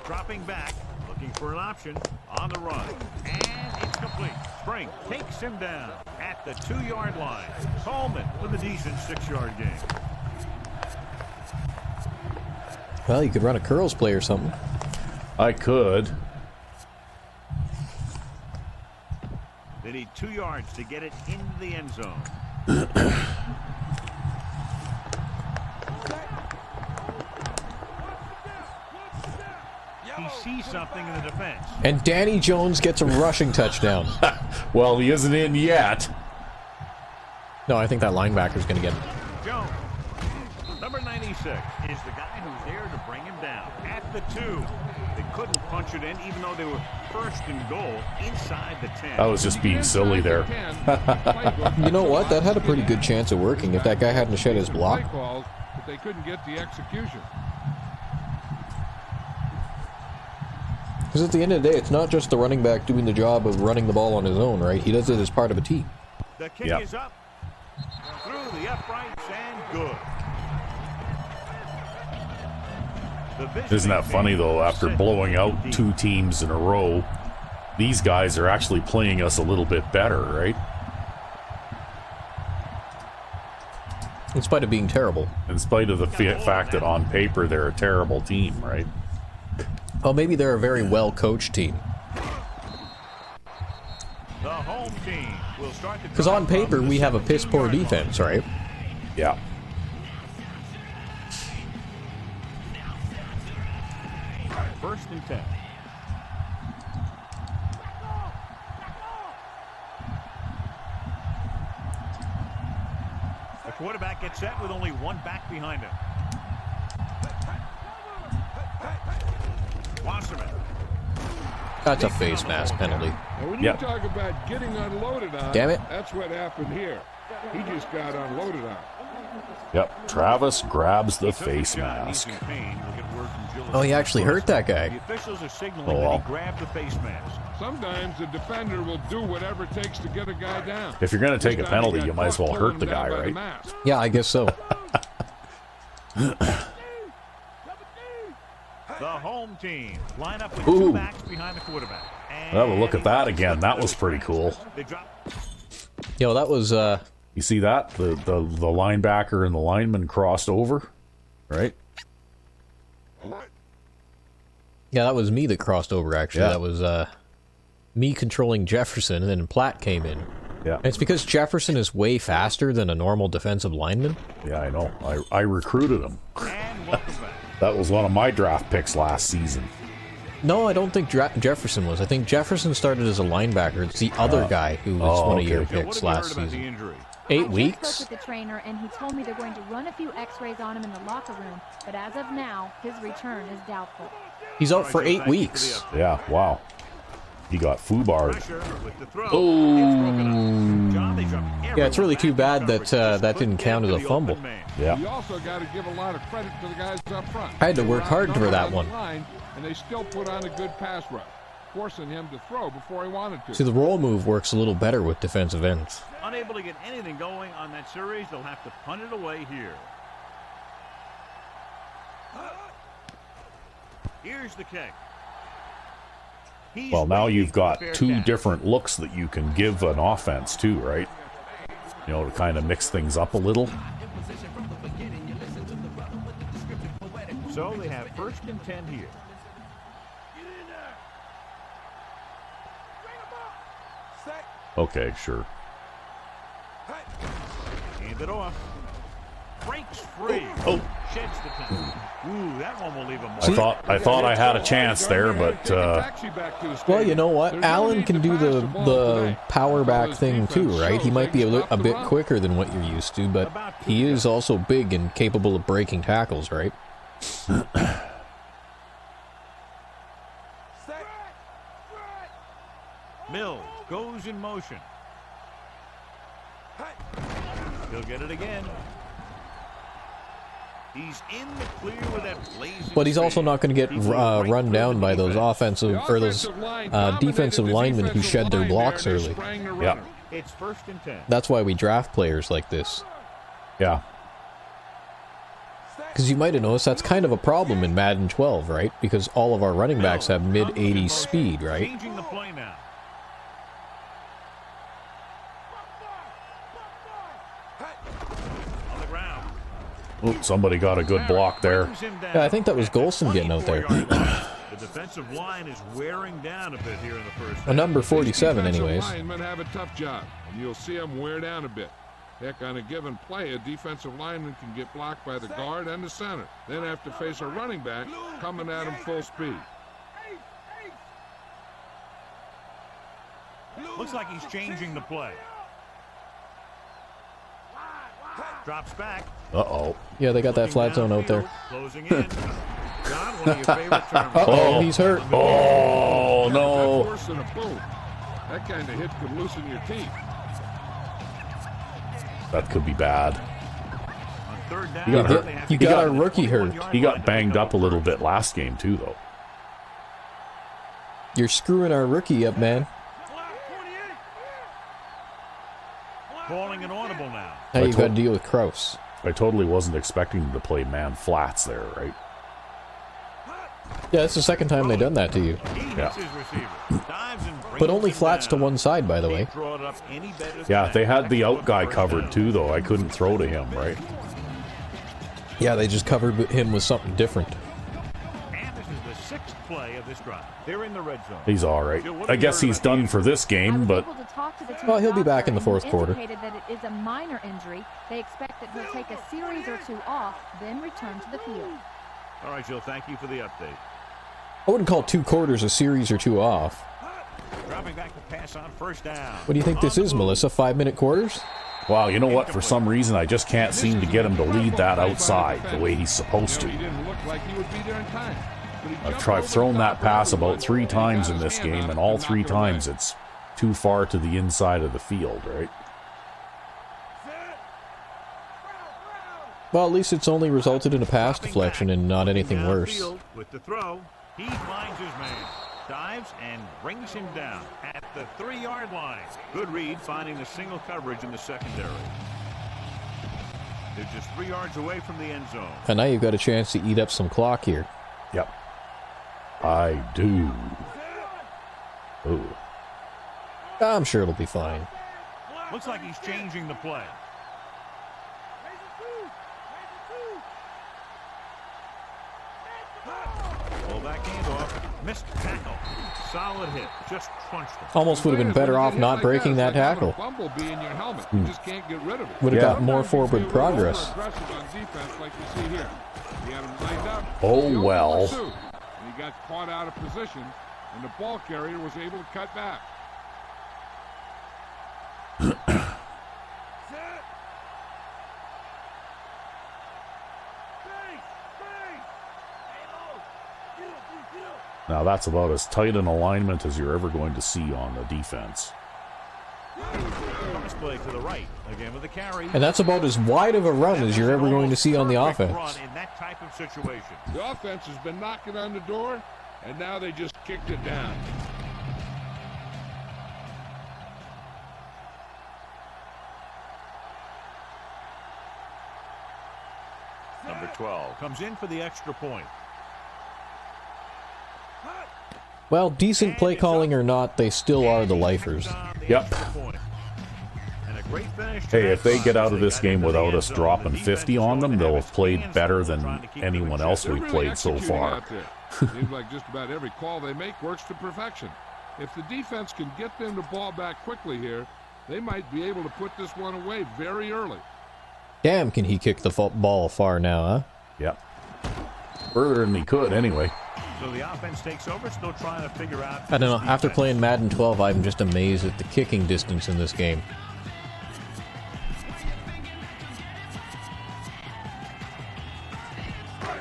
Dropping back, looking for an option on the run. And it's complete. Spring takes him down at the 2-yard line. Coleman with a decent 6-yard gain. Well, you could run a curls play or something. I could. They need 2 yards to get it into the end zone. He sees something in the defense. And Danny Jones gets a rushing touchdown. Well, he isn't in yet. No, I think that linebacker's going to get it. Jones Number 96 is the guy who's there to bring him down. At the 2. They couldn't punch it in, even though they were first and goal inside the 10. I was just being silly there. You know what? That had a pretty good chance of working if that guy hadn't shed his block. But they couldn't get the execution. Because at the end of the day, it's not just the running back doing the job of running the ball on his own, right? He does it as part of a team. The kick is up. Through the uprights and good. Isn't that funny, though? After blowing out 2 teams in a row, these guys are actually playing us a little bit better, right? In spite of being terrible. In spite of the fact that on paper they're a terrible team, right? Well, maybe they're a very well-coached team. The home team will start the Because on paper, we have a piss-poor defense, right? Yeah. First and 10. The quarterback gets set with only one back behind him. Wasserman. That's a face mask penalty. And when you talk about getting unloaded on, damn it, that's what happened here. He just got unloaded on. Yep, Travis grabs the face mask. Oh, he actually hurt that guy. The officials are signaling that he grabbed the face mask. Sometimes the defender will do whatever it takes to get a guy down. If you're going to take a penalty, you might as well hurt the guy, right? Yeah, I guess so. The home team line up with 2 backs behind the quarterback. Well, look at that again. That was pretty cool. Yo, that was you see that? The linebacker and the lineman crossed over, right? Yeah, that was me that crossed over, actually. Yeah. That was me controlling Jefferson, and then Platt came in. Yeah. And it's because Jefferson is way faster than a normal defensive lineman. Yeah, I know. I recruited him. That was one of my draft picks last season. No, I don't think Jefferson was. I think Jefferson started as a linebacker. It's the other guy who was one of your picks last season. 8 weeks? I spoke with the trainer, and he told me they're going to run a few x-rays on him in the locker room, but as of now, his return is doubtful. He's out for 8 weeks. Yeah, wow. He got foobarred. Oh. Yeah, it's really too bad that that didn't count as a fumble. Yeah. You also got to give a lot of credit to the guys up front. I had to work hard for that one. And they still put on a good pass rush, forcing him to throw before he wanted to. See, the roll move works a little better with defensive ends. Unable to get anything going on that series, they'll have to punt it away here. Here's the kick. Well, now you've got 2 different looks that you can give an offense too, right? You know, to kind of mix things up a little. So they have first and 10 here. Okay, sure. Hand it off. Breaks free. Oh. Sheds the time. Ooh, that one will leave him. I thought I had a chance there, but well, you know what? Allen can do the power back thing too, right? He might be a bit quicker than what you're used to, but he is also big and capable of breaking tackles, right? Mills goes in motion. He'll get it again. He's in the clear with that blazing. But he's also not going to get run down by those offensive or those defensive linemen who shed their blocks early. Yeah. It's first and 10. That's why we draft players like this. Yeah. Because you might have noticed that's kind of a problem in Madden 12, right? Because all of our running backs have mid-80s speed, right? Changing the play now. On the ground. Oh, somebody got a good block there. Yeah, I think that was Golson getting out there. The defensive line is wearing down a bit here in the first. A number 47, anyways. Linemen have a tough job, and you'll see them wear down a bit. Heck, on a given play, a defensive lineman can get blocked by the guard and the center, then have to face a running back coming at him full speed. Looks like he's changing the play. Drops back. Uh-oh. Yeah, they got that flat zone out there. Closing in. John, one of your favorite terms. Uh-oh, he's hurt. Oh, That's no. worse than a boom. That kind of hit could loosen your teeth. That could be bad. On third down, He got hurt. they have You to got get our to the rookie hurt. 21-yard He line got to banged pick up a little bit last game, too, though. You're screwing our rookie up, man. Calling an audible now. Now you've got to deal with Kraus. I totally wasn't expecting him to play man flats there, right? Yeah, it's the second time they've done that to you. He hits Yeah. his receiver. Dives and brings But only him flats to down. one side, by the way. Can't draw it up any better than Yeah, that. they had the out Excellent guy first covered, down. too, though. I couldn't throw to him, right? Yeah, they just covered him with something different. And this is the sixth play of this drive. They're in the red zone. He's all right. I guess he's done for this I game, was but able to talk to the team Well, he'll be back doctor, in the and fourth he quarter. indicated that it is a minor injury. They expect that he'll take a series or two off, then return to the field. All right, Jill, thank you for the update. I wouldn't call 2 quarters a series or 2 off. Dropping back to pass on first down. What do you think this is, Melissa? 5-minute quarters? wow, you know what? For some reason, I just can't seem to get him to lead that outside the way he's supposed to. He didn't look like he would be there in time. But he jumped I've over thrown the that top pass of the about wood, 3 and he got times in his this hand game, out and all knocked 3 it away. times it's too far to the inside of the field, right? Well, at least it's only resulted in a pass deflection and not anything worse. Downfield with the throw, he finds his man, dives and brings him down at the 3-yard line. Good read, finding the single coverage in the secondary. They're just 3 yards away from the end zone. And now you've got a chance to eat up some clock here. Yep. I do. Ooh. I'm sure it'll be fine. Looks like he's changing the play. Fullback handoff, missed tackle. Solid hit, just crunched him. Almost would have been better off not breaking that tackle. Bumblebee in your helmet. You just can't get rid of it. Would have Yeah. got more forward progress. Aggressive on defense like you see here. He had him lined up. Oh, He well. overpursued, and he got caught out of position, and the ball carrier was able to cut back. Now that's about as tight an alignment as you're ever going to see on the defense. Pass play to the right, again with the carry. And that's about as wide of a run as you're ever going to see on the Perfect offense. run in that type of situation. The offense has been knocking on the door, and now they just kicked it down. Number 12 comes in for the extra point. Well, decent play calling or not, they still are the lifers. Yep. Hey, if they get out of this game without us dropping 50 on them, they'll have played better than anyone else They're we've really played so executing far. out there. Seems like just about every call they make works to perfection. If the defense can get them the ball back quickly here, they might be able to put this one away very early. Damn, can he kick the ball far now, huh? Yep. Further than he could, anyway. So the offense takes over, still trying to figure out. I don't know. After playing Madden 12, I'm just amazed at the kicking distance in this game.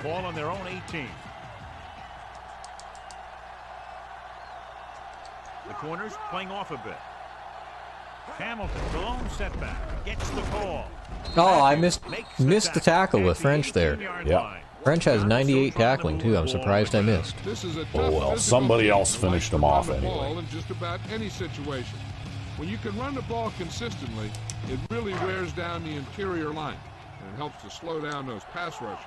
Ball on their own 18. The corners playing off a bit. Hamilton, the lone setback, gets the call. Oh, I missed the tackle with French there. Yeah. French has 98 tackling, too. I'm surprised I missed. This is a Oh, tough well, physical somebody team else that finished likes them to off run the anyway. ball in just about any situation. When you can run the ball consistently, it really wears down the interior line, and it helps to slow down those pass rushers.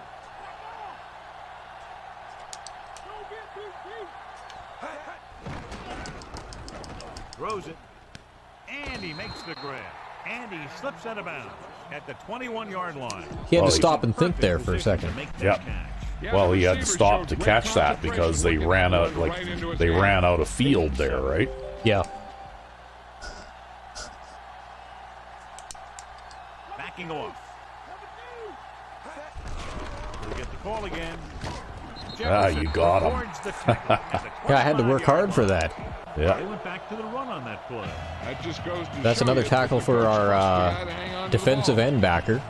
Throws it. And he makes the grab. And he slips out of bounds at the 21-yard line. He had Oh, to he- stop and think there for a second. Yep. Well, he had to stop to catch that because they ran out, they ran out of field there, right? Yeah. Backing off. We'll get the call again. Ah, you got him. Towards the tackle at the Yeah, I had to work 25-yard hard for line. that. They Yeah. went back to the run on that play. That just goes to That's show another you tackle that the for coach our trusts the guy to hang on to the defensive ball. end backer.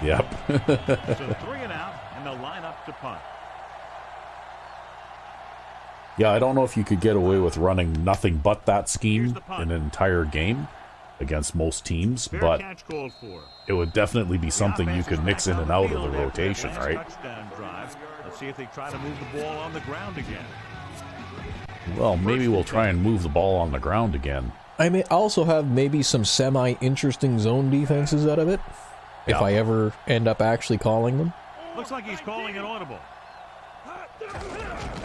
Yep. So 3 and out, and they'll line up to punt. Yeah, I don't know if you could get away with running nothing but that scheme in an entire game against most teams, but it would definitely be something you could mix in and out of the rotation, right? Touchdown drive. Let's see if they try to move the ball on the ground again. Well, maybe we'll try and move the ball on the ground again. I may also have maybe some semi-interesting zone defenses out of it, if I ever end up actually calling them. Looks like he's calling an audible.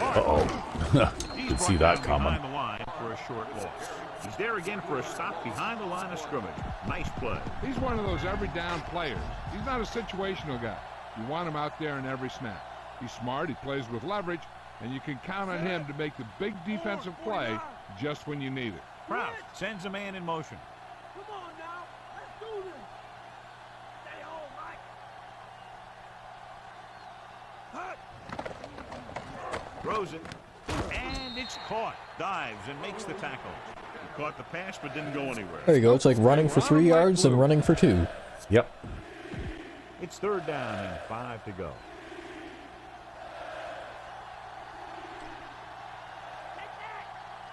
Uh-oh. Didn't see that coming. Behind the line for a short loss. He's there again for a stop behind the line of scrimmage. Nice play. He's one of those every down players. He's not a situational guy. You want him out there in every snap. He's smart, he plays with leverage, and you can count on him to make the big defensive play just when you need it. Kraus sends a man in motion. Come on now. Let's do this. Stay home, Mike. Throws it. And it's caught. Dives and makes the tackle. He caught the pass but didn't go anywhere. There you go. It's like running for 3 yards and running for 2. Yep. It's 3rd down and 5 to go.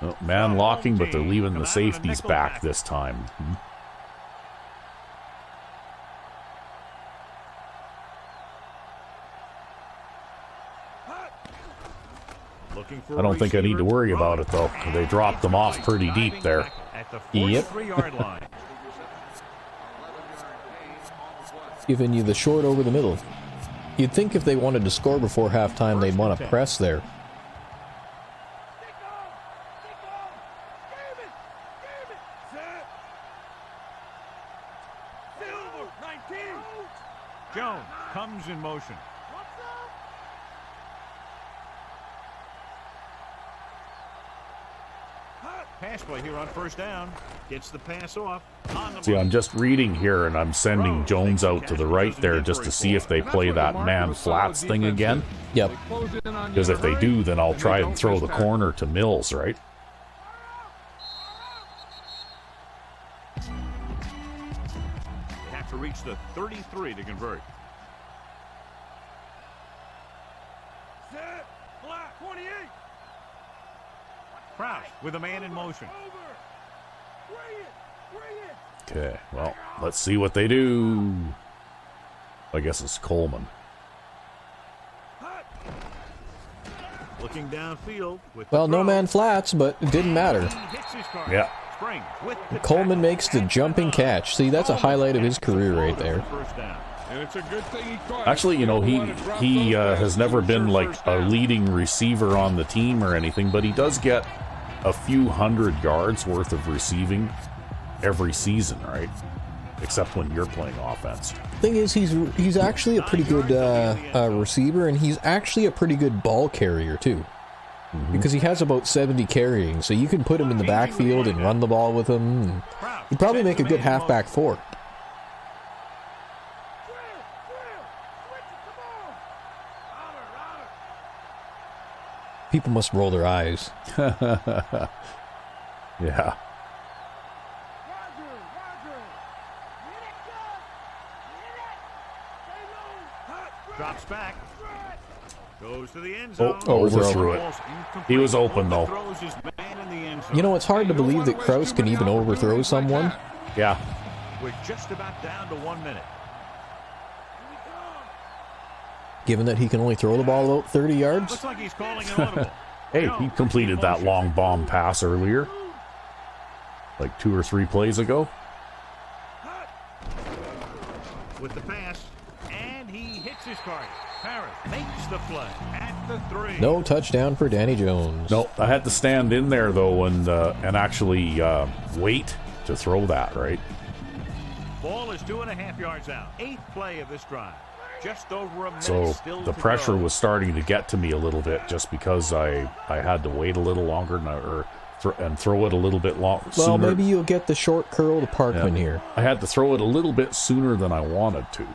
Oh, man locking, but they're leaving the safeties back this time. I don't think I need to worry about it, though. They dropped them off pretty deep there. Yep. Giving you the short over the middle. You'd think if they wanted to score before halftime, they'd want to press there. Jones comes in motion. Pass play here on 1st down. Gets the pass off. See, I'm just reading here, and I'm sending Jones out to the right there just to see if they play that man flats thing again. Yep. Because if they do, then I'll try and throw the corner to Mills, right? They have to reach the 33 to convert. Set. Black. 28. Kraus with a man in motion. Okay, well, let's see what they do. I guess it's Coleman. Looking downfield. Well, no man flats, but it didn't matter. Yeah. Coleman makes the jumping catch. See, that's a highlight of his career right there. And it's a good thing he caught. Actually, you know, he has never been like a leading receiver on the team or anything, but he does get a few hundred yards worth of receiving every season, right? Except when you're playing offense. Thing is, he's actually a pretty good receiver, and he's actually a pretty good ball carrier too. Because he has about 70 carrying, so you can put him in the backfield and run the ball with him. And he'd probably make a good halfback 4. People must roll their eyes. Yeah. Drops back. Goes to the end zone. Oh, overthrew it. He was open, though. You know, it's hard to believe that Kraus can even overthrow someone. Yeah. We're just about down to 1 minute. Given that he can only throw the ball about 30 yards. Looks like he's calling an audible. Hey, he completed that long bomb pass earlier. Like 2 or 3 plays ago. With the pass, and he hits his target. Harris makes the play at the 3. No touchdown for Danny Jones. No, I had to stand in there, though, and actually wait to throw that, right? Ball is 2.5 yards out. 8th play of this drive. Just over a minute So still the to pressure go. was starting to get to me a little bit just because I had to wait a little longer and throw it a little bit sooner. Well, maybe you'll get the short curl to Parkman here. I had to throw it a little bit sooner than I wanted to.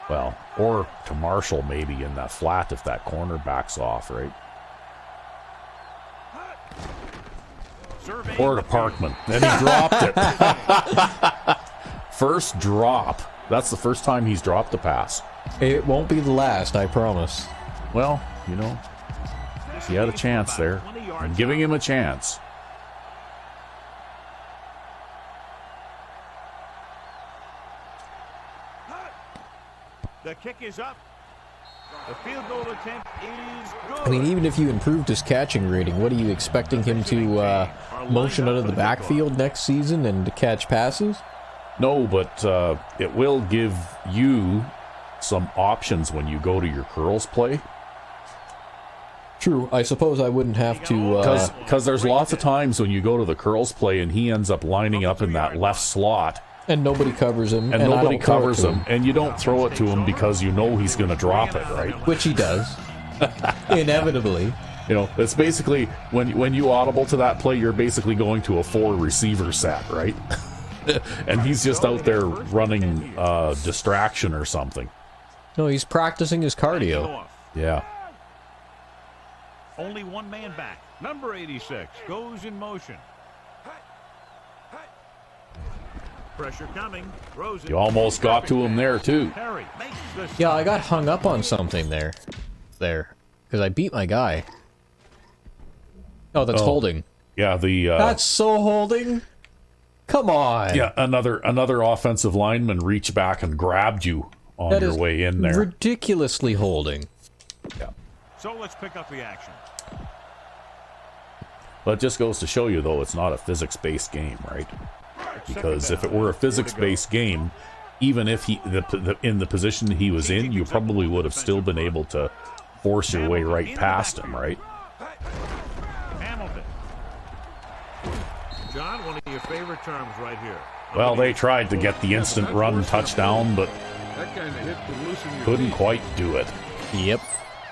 Well, or to Marshall maybe in that flat if that corner backs off, right? Or to Parkman. And he dropped it. First drop. That's the first time he's dropped a pass. It won't be the last, I promise. Well, you know, he had a chance there. I'm giving him a chance. The kick is up. The field goal attempt is good. I mean, even if you improved his catching rating, what are you expecting him to motion out of the backfield next season and to catch passes? No, but it will give you some options when you go to your curls play. True. I suppose I wouldn't have to... Because there's lots of times when you go to the curls play and he ends up lining up in that left slot. And nobody covers him. And nobody covers him. And you don't throw it to him because you know he's going to drop it, right? Which he does. Inevitably. You know, it's basically, when you audible to that play, you're basically going to a 4 receiver set, right? And he's just out there running distraction or something. No, he's practicing his cardio. Yeah. Only one man back. Number 86 goes in motion. Pressure coming. You almost got to him there, too. Yeah, I got hung up on something there. Because I beat my guy. Oh, that's holding. Yeah, that's so holding? Come on. Yeah, another offensive lineman reached back and grabbed you on your way in there. Ridiculously holding. Yeah. So let's pick up the action. But it just goes to show you, though, it's not a physics-based game, right? Because if it were a physics-based game, even if he in the position he was in, you probably would have still been able to force your way right past him, right? Hamilton. John, one of your favorite terms right here. Well, they tried to get the instant run touchdown, but couldn't quite do it. Yep.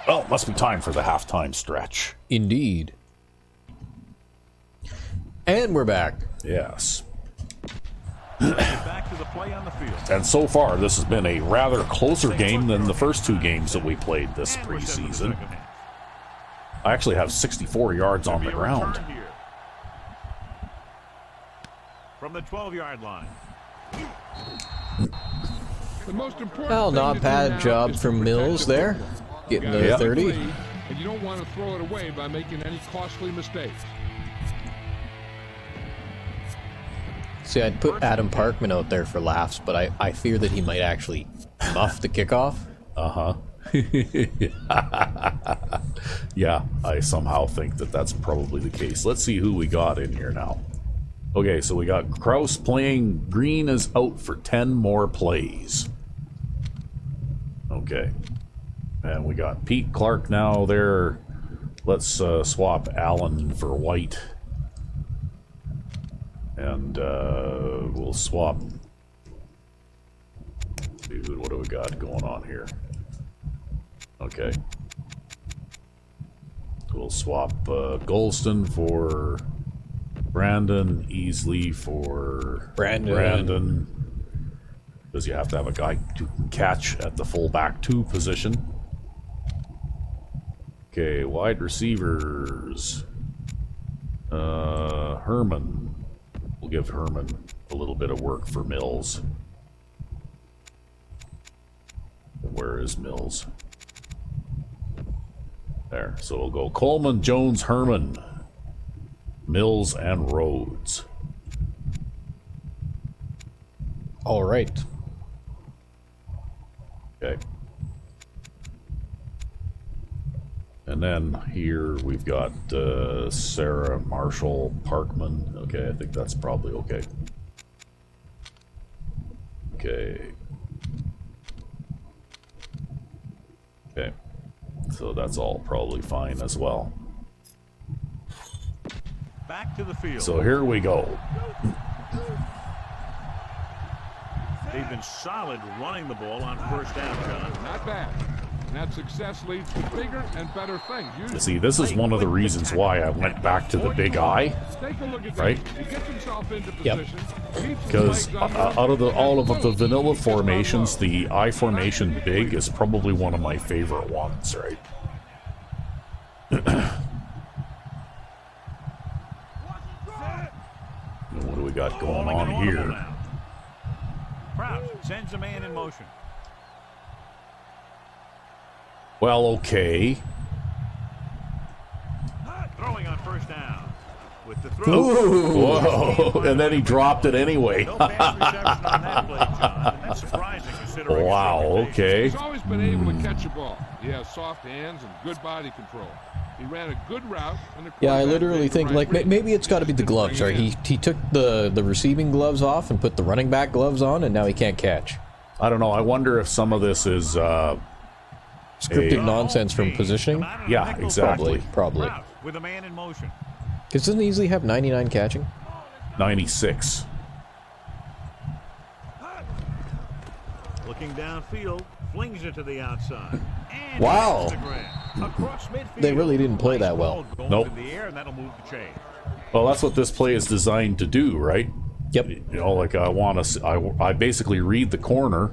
Well, it must be time for the halftime stretch. Indeed. And we're back. Yes. Back to the play on the field. And so far, this has been a rather closer game than the first 2 games that we played this preseason. I actually have 64 yards on the ground. From the 12-yard line. Well, not bad job from Mills there. Getting the 30. And you don't want to throw it away by making any costly mistakes. See, I'd put Adam Parkman out there for laughs, but I fear that he might actually muff the kickoff. Uh-huh. Yeah, I somehow think that that's probably the case. Let's see who we got in here now. Okay, so we got Kraus playing. Green is out for 10 more plays. Okay. And we got Pete Clark now there. Let's swap Allen for White. And we'll swap. Dude, what do we got going on here? Okay. We'll swap Golston for Brandon, Easley for Brandon. Because you have to have a guy who can catch at the fullback 2 position. Okay, wide receivers. Herman. We'll give Herman a little bit of work for Mills. Where is Mills? There. So we'll go Coleman, Jones, Herman, Mills, and Rhodes. All right. Okay. And then here we've got Sarah, Marshall, Parkman. Okay, I think that's probably okay. Okay. Okay. So that's all probably fine as well. Back to the field. So here we go. They've been solid running the ball on first down, John. Not bad. And that success leads to bigger and better things. You see, this is one of the reasons why I went back to the big I. Take a look at right? He gets himself into Yep. position. Because out of all of the vanilla formations, the I formation big is probably one of my favorite ones, right? got going on here? Kraus sends a man in motion. Well, okay. Throwing on first down. With the throw. Ooh, whoa, and then he dropped it anyway. No pass reception on that play, John. And that's surprising considering Wow, okay. He's always been able to catch a ball. He has soft hands and good body control. He ran a good route. And Yeah, I literally think, like, maybe it's got to be the gloves, right? He took the receiving gloves off and put the running back gloves on, and now he can't catch. I don't know. I wonder if some of this is Scripted nonsense from positioning? Yeah, exactly. Probably. With a man in motion. Because doesn't he usually have 99 catching? 96. Looking downfield, flings it to the outside. And wow. across midfield. They really didn't play that well. Nope. In the air, and that'll move the chain. Well, that's what this play is designed to do, right? Yep. You know, like I basically read the corner,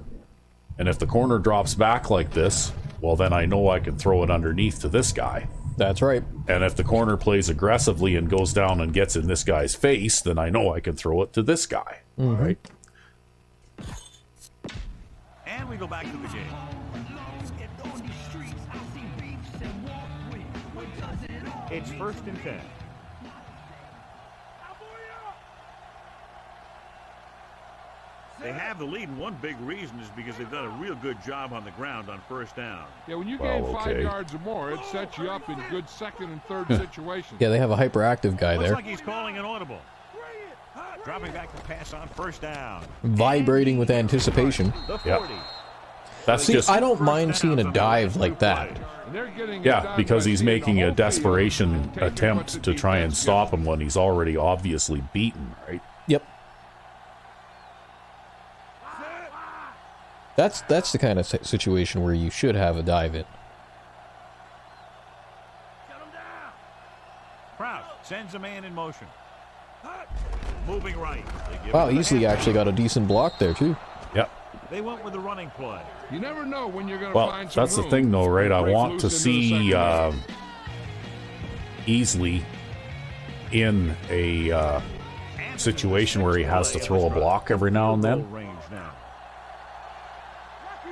and if the corner drops back like this, well, then I know I can throw it underneath to this guy. That's right. And if the corner plays aggressively and goes down and gets in this guy's face, then I know I can throw it to this guy, right? And we go back to the game. It's 1st and 10. They have the lead, and one big reason is because they've done a real good job on the ground on first down. Yeah, when you gain 5 yards or more, it sets you up in good second and third situations. Yeah, they have a hyperactive guy Looks there. like he's calling an audible. Dropping back to pass on first down. Vibrating with anticipation. The 40. Yeah. That's See, just I don't mind seeing a dive like that. yeah, because he's making a desperation attempt to try and stop him when he's already obviously beaten, right? Yep. That's the kind of situation where you should have a dive in. Kraus sends a man in motion. Moving right. Wow, Easley actually got a decent block there too. Yep. They went with the running play. You never know when you're going to Well, find some that's the room. thing, though, right? I Break want loose to into the see second half. Easley in a situation where he has to throw a block every now and then.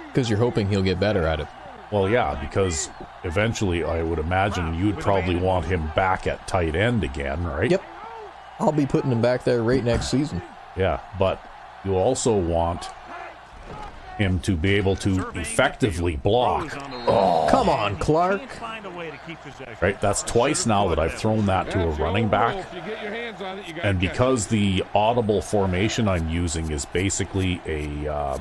Because you're hoping he'll get better at it. Well, yeah, because eventually I would imagine you'd probably want him back at tight end again, right? Yep. I'll be putting him back there right next season. Yeah, but you also want him to be able to effectively block. Oh, come on, Clark. Right, that's twice now that I've thrown that to a running back. And because the audible formation I'm using is basically a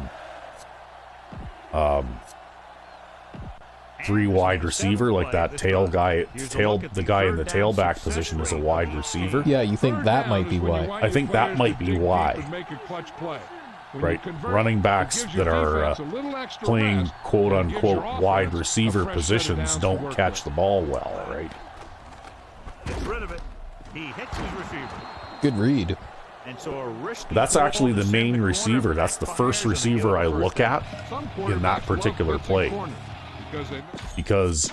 3 wide receiver, like that the guy in the tailback position is a wide receiver. Yeah, you think that might be why. I think that might be why. Right, running backs that are playing quote-unquote wide receiver positions don't catch the ball well, right? Gets rid of it. He hits his receiver. Good read. And so a risky That's actually the main receiver. That's the first receiver I look at in that particular play. Because,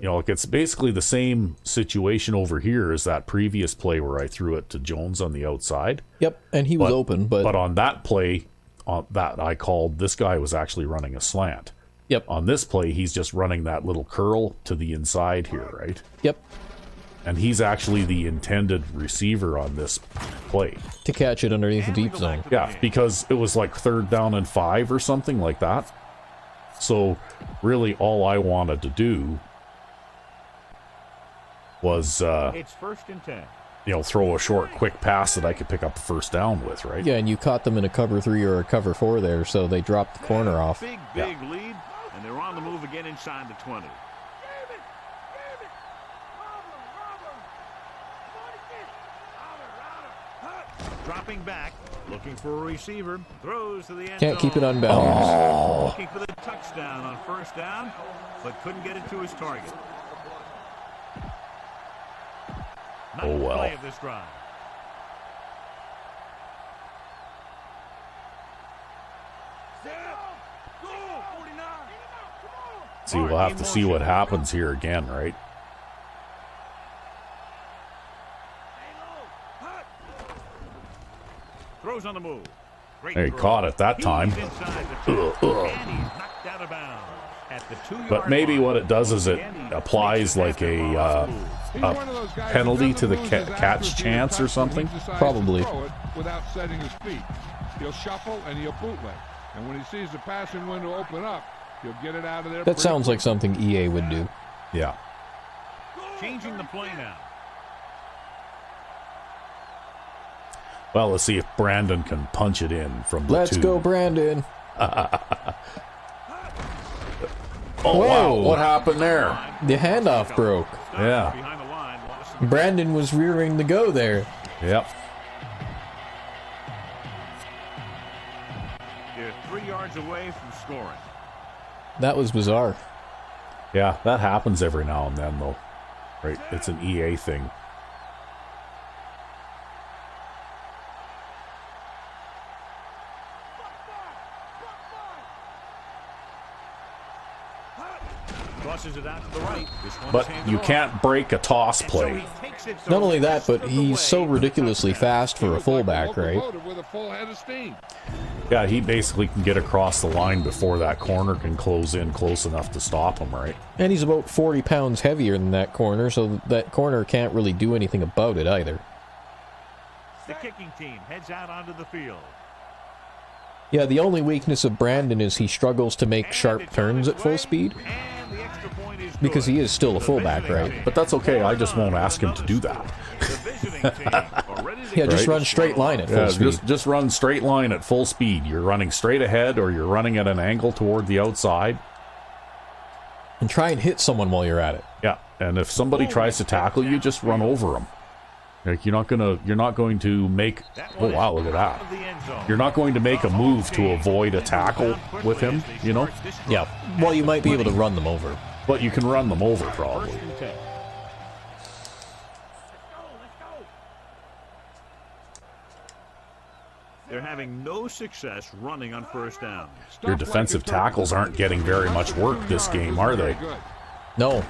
you know, it's basically the same situation over here as that previous play where I threw it to Jones on the outside. Yep, and he was open, but on that play, that I called, this guy was actually running a slant. Yep. On this play, he's just running that little curl to the inside here, right? Yep. And he's actually the intended receiver on this play. To catch it underneath the deep zone. Yeah, because it was like 3rd down and 5 or something like that. So really all I wanted to do was it's 1st and 10. You know, throw a short quick pass that I could pick up the first down with, right? Yeah, and you caught them in a cover 3 or a cover 4 there, so they dropped the corner off. Big lead, and they're on the move again inside the 20. Dropping back, looking for a receiver, throws to the end Can't zone. keep it on bounds. Looking for the touchdown on first down, but couldn't get it to his target. Oh, well. Play of this drive. See, we'll have to see what happens here again, right? Throws on the move. Great He throw. caught it that time. He's inside the 2, and he's knocked out of bounds at the 2-yard But maybe line. what it does is it applies like a penalty to the catch chance or something. Probably. Throw it without setting his feet. He'll shuffle and he'll bootleg. And when he sees the passing window open up, he'll get it out of there. That sounds like something EA would do. Yeah. Changing the play now. Well, let's see if Brandon can punch it in from the 2. Let's go, Brandon. Oh, wow. Whoa. What happened there? The handoff broke. Yeah. Behind the line, lost. Brandon was rearing the go there. Yep. They're 3 yards away from scoring. That was bizarre. Yeah, that happens every now and then, though. Right? It's an EA thing. Tosses it out to the right. This one's But handed you off. can't break a toss And so play. he takes it Not the only that, rest but of the he's way so for the ridiculously touchdown. fast for a fullback, right? With a full head of steam. Yeah, he basically can get across the line before that corner can close in close enough to stop him, right? And he's about 40 pounds heavier than that corner, so that corner can't really do anything about it either. The kicking team heads out onto the field. Yeah, the only weakness of Brandon is he struggles to make sharp turns at full speed, And the extra point is because good. he is still a The fullback, visiting right? team. But that's okay. I just won't ask him to do that. The visiting team are ready to Yeah, just go. run straight line at full Yeah, speed. just run straight line at full speed. You're running straight ahead or you're running at an angle toward the outside. And try and hit someone while you're at it. Yeah, and if somebody tries to tackle you, just run over them. Like you're not going to make. Oh wow, look at that! You're not going to make a move to avoid a tackle with him, you know. Yeah, well, you might be able to run them over. But you can run them over probably. First and 10. They're having no success running on first down. Your defensive tackles aren't getting very much work this game, are they? No.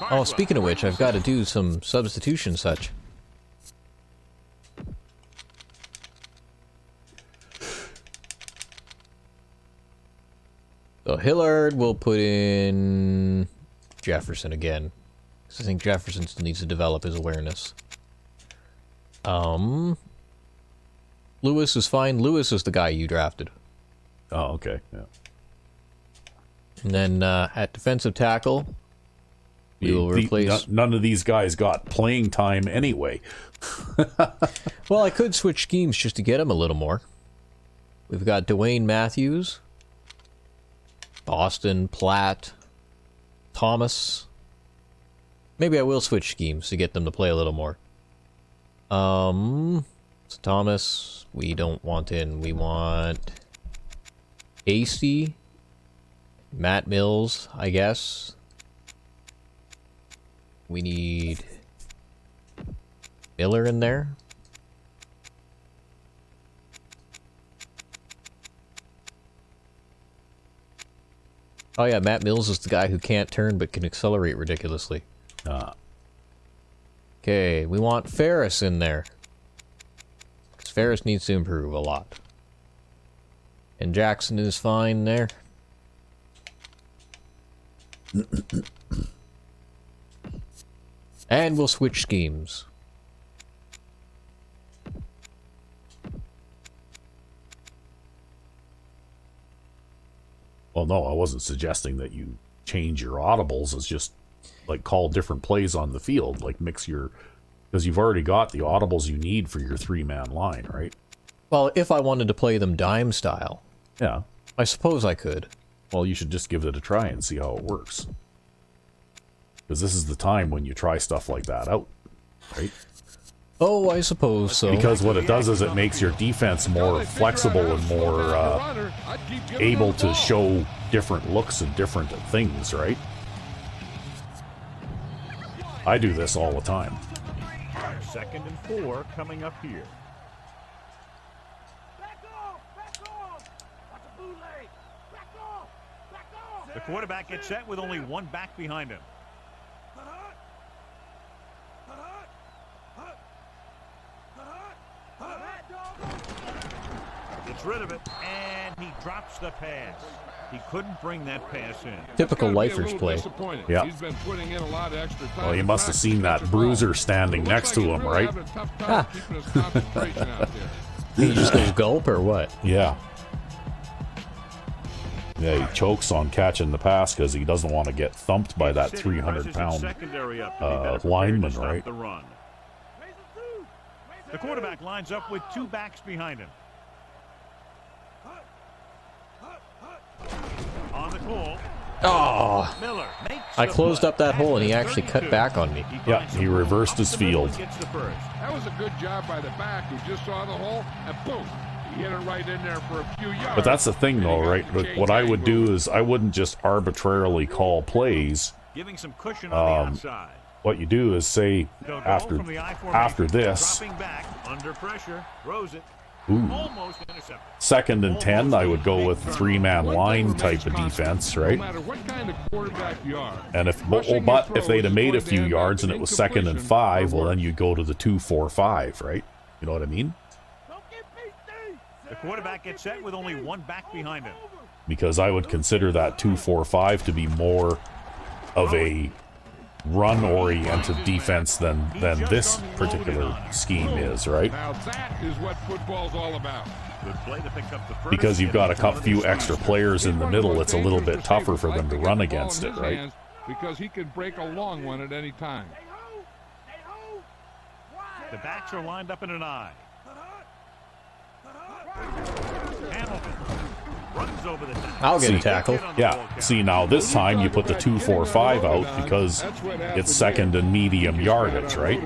Oh, speaking of which, I've got to do some substitution such. So Hillard will put in Jefferson again. 'Cause I think Jefferson still needs to develop his awareness. Lewis is fine. Lewis is the guy you drafted. Oh, okay. Yeah. And then at defensive tackle, we will replace... None of these guys got playing time anyway. Well, I could switch schemes just to get him a little more. We've got Dwayne Matthews, Boston, Platt, Thomas. Maybe I will switch schemes to get them to play a little more. So Thomas, we don't want in. We want Hasty, Matt Mills, I guess. We need Miller in there. Oh yeah, Matt Mills is the guy who can't turn but can accelerate ridiculously. Okay, we want Ferris in there. Because Ferris needs to improve a lot. And Jackson is fine there. And we'll switch schemes. Well, no, I wasn't suggesting that you change your audibles. It's just like call different plays on the field, like mix your, because you've already got the audibles you need for your 3-man line, right? Well, if I wanted to play them dime style, Yeah. I suppose I could. Well, you should just give it a try and see how it works. Because this is the time when you try stuff like that out, right? Oh, I suppose so. Because what it does is it makes your defense more flexible and more able to show different looks and different things, right? I do this all the time. 2nd and 4 coming up here. Back off! Back off! Watch a bootleg! Back off! Back off! The quarterback gets set with only one back behind him. gets rid of it, and he drops the pass. He couldn't bring that pass in. Typical Lifers play. Yeah. He's been putting in a lot of extra time. Well, you must have seen that bruiser standing next to him, right? He just goes gulp or what? Yeah. Yeah, he chokes on catching the pass because he doesn't want to get thumped by that 300-pound lineman, right? The quarterback lines up with two backs behind him. On the call. Oh, Miller I closed up that hole and he actually cut back on me. Yeah, he reversed his field. That was a good job by the back who just saw the hole and boom, he hit it right in there for a few yards. But that's the thing, though, right? What I would do is I wouldn't just arbitrarily call plays. Giving some cushion on the outside. What you do is say after this, dropping back under pressure, throws it. ooh, Almost intercepted. 2nd and 10, I would go with 3-man line type of defense, right? No matter what kind of quarterback you are. And if they'd have made a few yards and it was 2nd and 5, well, then you go to the 2-4-5, right? You know what I mean? The quarterback gets set with only one back behind him. Because I would consider that 2-4-5 to be more of a run-oriented defense than this particular scheme is, right? Now that is what football's all about. Good play to pick up the first. Because you've got a few extra players in the middle, it's a little bit tougher for them to run against it, right? Because he can break a long one at any time. The backs are lined up in an eye. Hamilton runs over the tackle. I'll get a tackle. Yeah. See, now this time you put the 2-4-5 out because it's 2nd and medium yardage, right?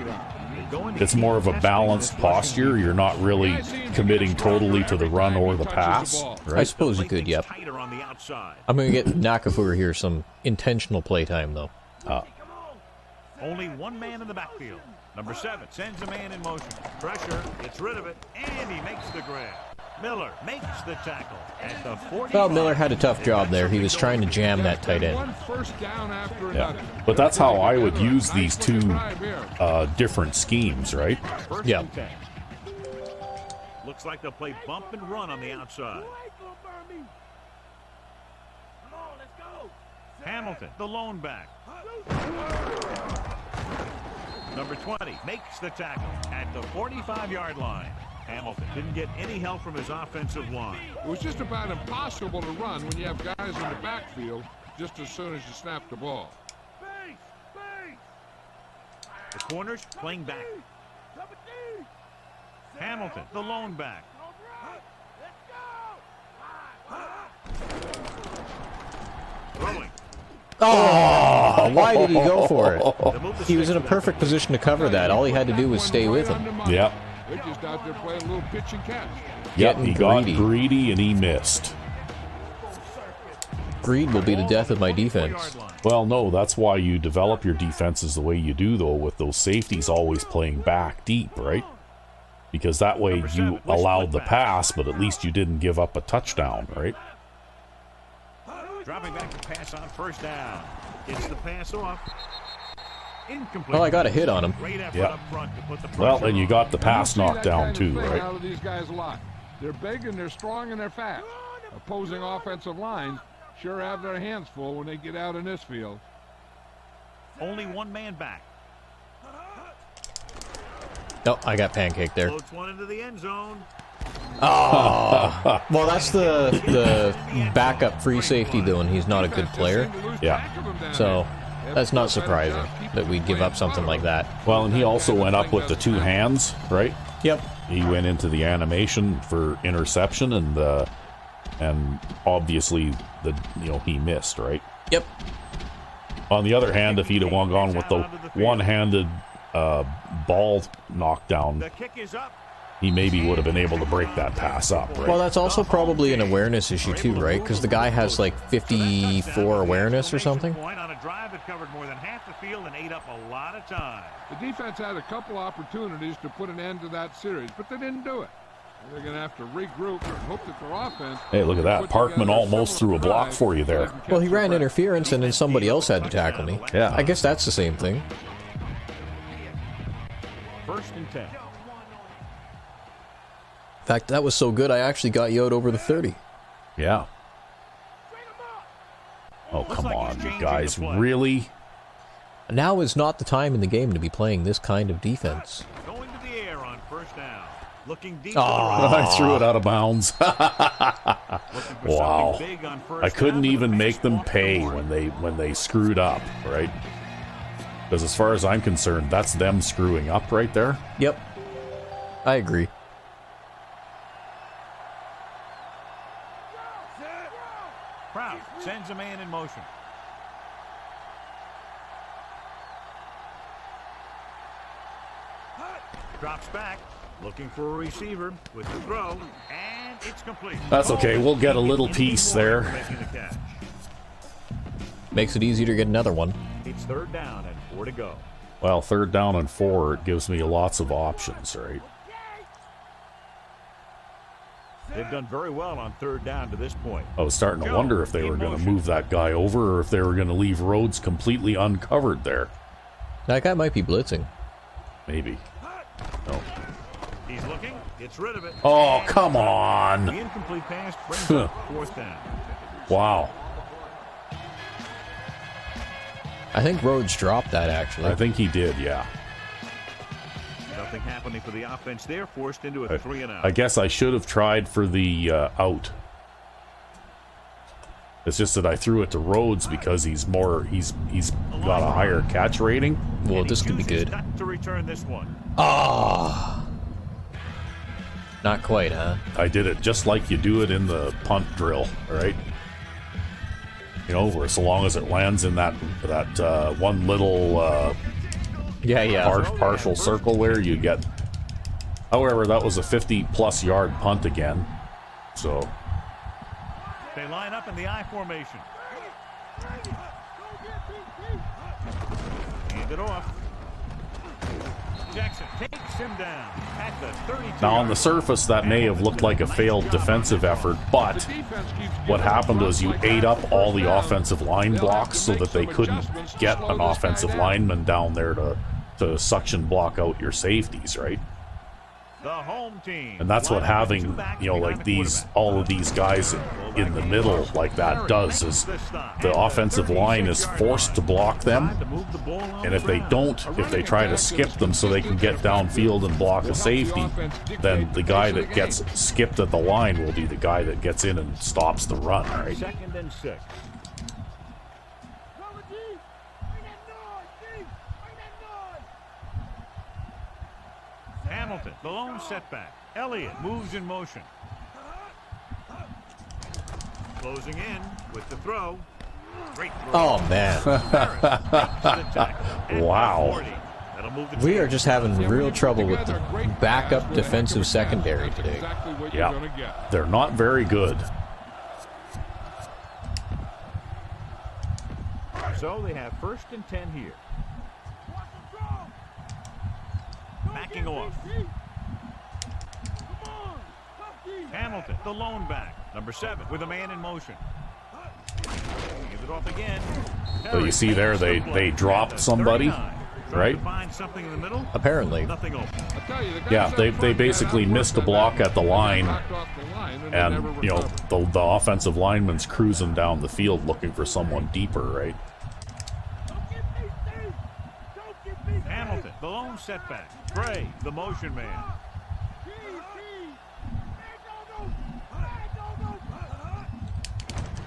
It's more of a balanced posture. You're not really committing totally to the run or the pass, I right? suppose you could, yep. Tighter on the outside. I'm going to get Nakafur here some intentional play time, though. Only one man in the backfield. Number 7 sends a man in motion. Pressure, gets rid of it, and he makes the grab. Miller makes the tackle at the 45. Well, Miller had a tough job there. He was trying to jam that tight end. One first down after Yeah. another. But that's how I would use these two different schemes, right? First Yeah. and 10. Looks like they'll play bump and run on the outside. Hamilton, the lone back. Number 20 makes the tackle at the 45-yard line. Hamilton didn't get any help from his offensive line. It was just about impossible to run when you have guys in the backfield just as soon as you snap the ball. The corners playing back. Hamilton, the lone back. Throwing. Oh, why did he go for it? He was in a perfect position to cover that. All he had to do was stay with him. Yep. They're just out there playing a little pitch and catch. Yep, Getting he got greedy. greedy and he missed. Greed will be the death of my defense. Well, no, that's why you develop your defenses the way you do, though, with those safeties always playing back deep, right? Because that way you allowed the pass, but at least you didn't give up a touchdown, right? Dropping back to pass on first down. Gets the pass off. Incomplete. Well, I got a hit on him. Great effort Yeah. up front to put the Well, pressure and you on. got the pass You see knocked that down kind too, of thing right? Out of these guys a lot. They're big and they're strong and they're fast. Opposing offensive lines sure have their hands full when they get out in this field. Only one man back. No, I got pancaked there. Floats one into the end zone. Oh, well, that's the backup free safety, though, and he's not a good player. Yeah. So that's not surprising that we'd give up something like that. Well, and he also went up with the two hands, right? Yep. He went into the animation for interception, and obviously he missed, right? Yep. On the other hand, if he'd have gone with the one-handed ball knockdown, The kick is up. he maybe would have been able to break that pass up, right? Well, that's also probably an awareness issue too, right? Because the guy has like 54 awareness or something. Point on a drive that covered more than half the field and ate up a lot of time. The defense had a couple opportunities to put an end to that series, but they didn't do it. They're going to have to regroup and hope that their offense... Hey, look at that. Parkman almost threw a block for you there. Well, he ran interference and then somebody else had to tackle me. Yeah. I guess that's the same thing. First and 10. fact, that was so good, I actually got you out over the 30. Yeah. Oh, come on, you guys. Really? Now is not the time in the game to be playing this kind of defense. Going to the air on first down. Looking deep. I threw it out of bounds. Wow. I couldn't even make them pay when they screwed up, right? Because as far as I'm concerned, that's them screwing up right there. Yep. I agree. Proud sends a man in motion. Drops back, looking for a receiver with the throw, and it's complete. That's okay. We'll get a little piece there. Making the catch. Makes it easier to get another one. It's third down and 4 to go. Well, 3rd down and 4, it gives me lots of options, right? They've done very well on 3rd down to this point. I was starting to wonder if they were going to move that guy over or if they were going to leave Rhodes completely uncovered there. That guy might be blitzing. Maybe. No. He's looking, gets rid of it. Oh, come on. The incomplete pass brings up 4th down. Wow. I think Rhodes dropped that, actually. I think he did, yeah. Nothing happening for the offense there, forced into a 3 and out. I guess I should have tried for the out. It's just that I threw it to Rhodes because he's got a higher catch rating. Well, this could be good. Not to return this one. Ah. Not quite, huh? I did it just like you do it in the punt drill, all right? You know, where so long as it lands in that one little partial circle there, you get. However, that was a 50-plus yard punt again. So they line up in the I formation. Hand it off. Jackson takes him down at the 32. now on the surface, that may have looked like a failed defensive effort, but what happened was you ate up all the offensive line blocks so that they couldn't get an offensive lineman down there to suction block out your safeties, right? The home team. And that's what having, like all of these guys in the middle like that does, is the offensive line is forced to block them. And if they try to skip them so they can get downfield and block a safety, then the guy that gets skipped at the line will be the guy that gets in and stops the run, right? 2nd and 6. Hamilton, the lone setback. Elliott moves in motion. Closing in with the throw. Great throw. Oh, man. Wow. We are just having real trouble with the backup defensive secondary today. Yeah, they're not very good. So they have 1st and 10 here. Backing off. Hamilton, the lone back. Number 7 with a man in motion. Give it off again. So you see there, they dropped somebody, right? Find something in the middle. Apparently. Nothing open. Yeah, they basically missed a block at the line, and the offensive lineman's cruising down the field looking for someone deeper, right? Hamilton, the lone setback. Gray, the motion man.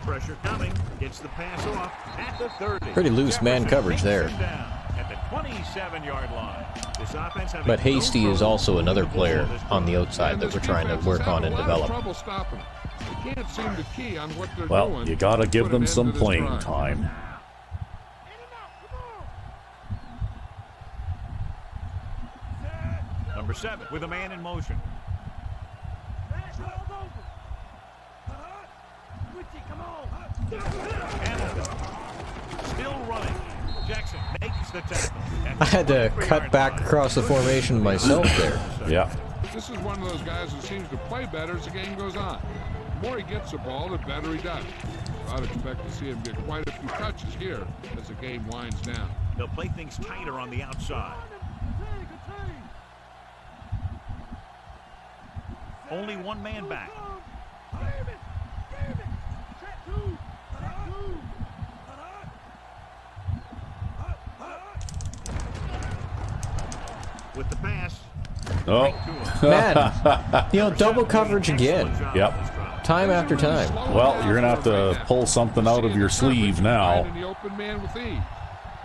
Pressure coming. Gets the pass off at the 30. Pretty loose man coverage there. At the 27-yard line. This offense having But Hasty is also another player on the outside that we're trying to work on and develop. Well, you got to give them some playing time. Number 7 with a man in motion. Hamilton still running. Jackson makes the tackle. I had to cut back across the formation myself there. Yeah. This is one of those guys who seems to play better as the game goes on. The more he gets the ball, the better he does. So I'd expect to see him get quite a few touches here as the game winds down. They'll play things tighter on the outside. Only one man back. With the pass. Oh, man, double coverage again. Yep. Time after time. Well, you're gonna have to pull something out of your sleeve now. The open man with ease.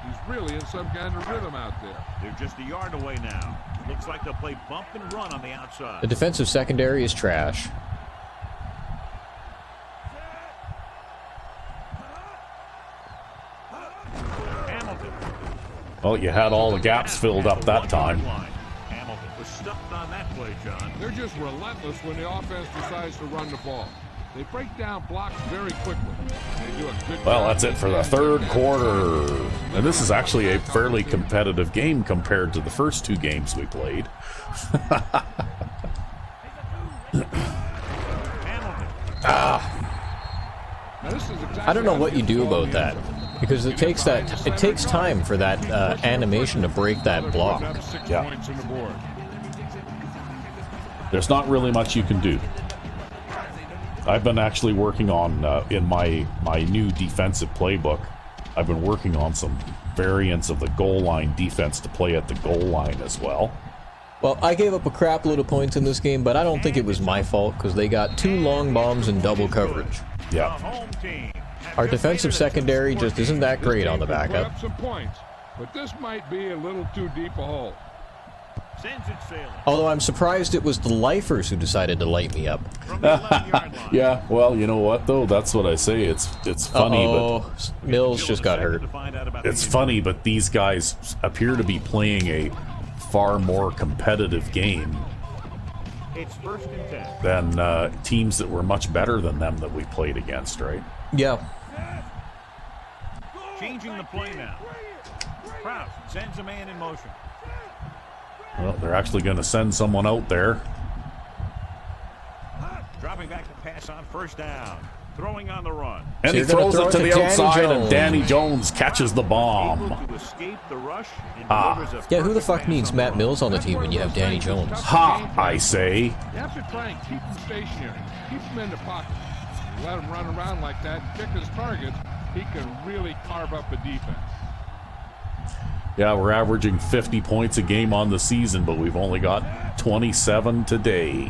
He's really in some kind of rhythm out there. They're just a yard away now. Looks like they'll play bump and run on the outside. The defensive secondary is trash. Hamilton. Well, you had all the gaps filled up that time. Hamilton was stuffed on that play, John. They're just relentless when the offense decides to run the ball. They break down blocks very quickly. They do a good Well, job. that's it for the third quarter. And this is actually a fairly competitive game compared to the first two games we played. Now, this is exactly I don't know how what you do ball about that, uses. because it takes time for that animation to break that block. Yeah. Points on the board. There's not really much you can do. I've been actually working on, in my new defensive playbook, I've been working on some variants of the goal line defense to play at the goal line as well. Well, I gave up a crap load of points in this game, but I don't think it was my fault, because they got 2 long bombs and double coverage. Yeah. Our defensive secondary just isn't that great on the Put backup. up some points, but this might be a little too deep a hole. Sends it sailing. Although I'm surprised it was the Lifers who decided to light me up. From the 11-yard line. Yeah, well, you know what, though? That's what I say. It's funny, but Mills just got hurt. it's funny, but these guys appear to be playing a far more competitive game It's 1st and 10. than teams that were much better than them that we played against, right? Yeah. Changing the play now. Kraus sends a man in motion. Well, they're actually going to send someone out there. Dropping back to pass on 1st down. Throwing on the run. And he So you're gonna throws it throw to it the to Danny outside, and Jones. Danny Jones catches the Able bomb. to escape the rush and Ah. delivers a Yeah, who the perfect fuck pass needs on Matt the Mills on the team when you have Danny Jones? Ha, I say. You have to try and keep him stationary. Keep him in the pocket. You let him run around like that and pick his targets, he can really carve up a defense. Yeah, we're averaging 50 points a game on the season, but we've only got 27 today.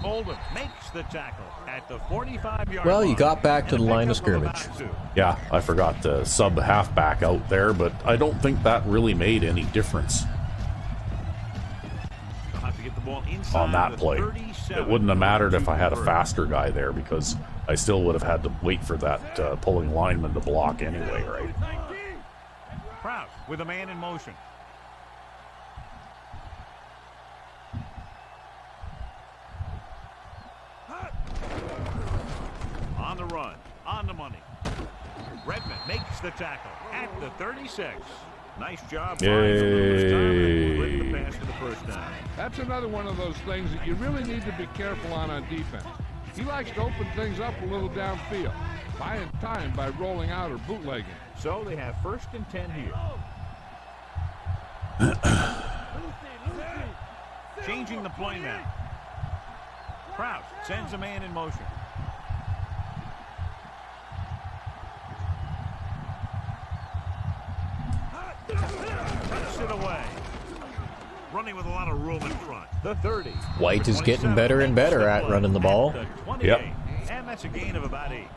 Holden makes the tackle at the 45-yard Well, line. you got back to And the a line of pickup about scrimmage. 2. Yeah, I forgot to sub halfback out there, but I don't think that really made any difference They'll have to get the ball inside on that the play. 37. It wouldn't have mattered if I had a faster guy there, because I still would have had to wait for that pulling lineman to block anyway, right? Kraus with a man in motion. On the run, on the money. Redmond makes the tackle at the 36. Nice job. Yay. With the pass for the 1st down. That's another one of those things that you really need to be careful on defense. He likes to open things up a little downfield, buying time by rolling out or bootlegging. So they have 1st and 10 here. Changing the play now. Kraus sends a man in motion. Takes it away. Running with a lot of room in front. The 30. White is getting better and better at running the ball. The 28. Yep. And that's a gain of about 8.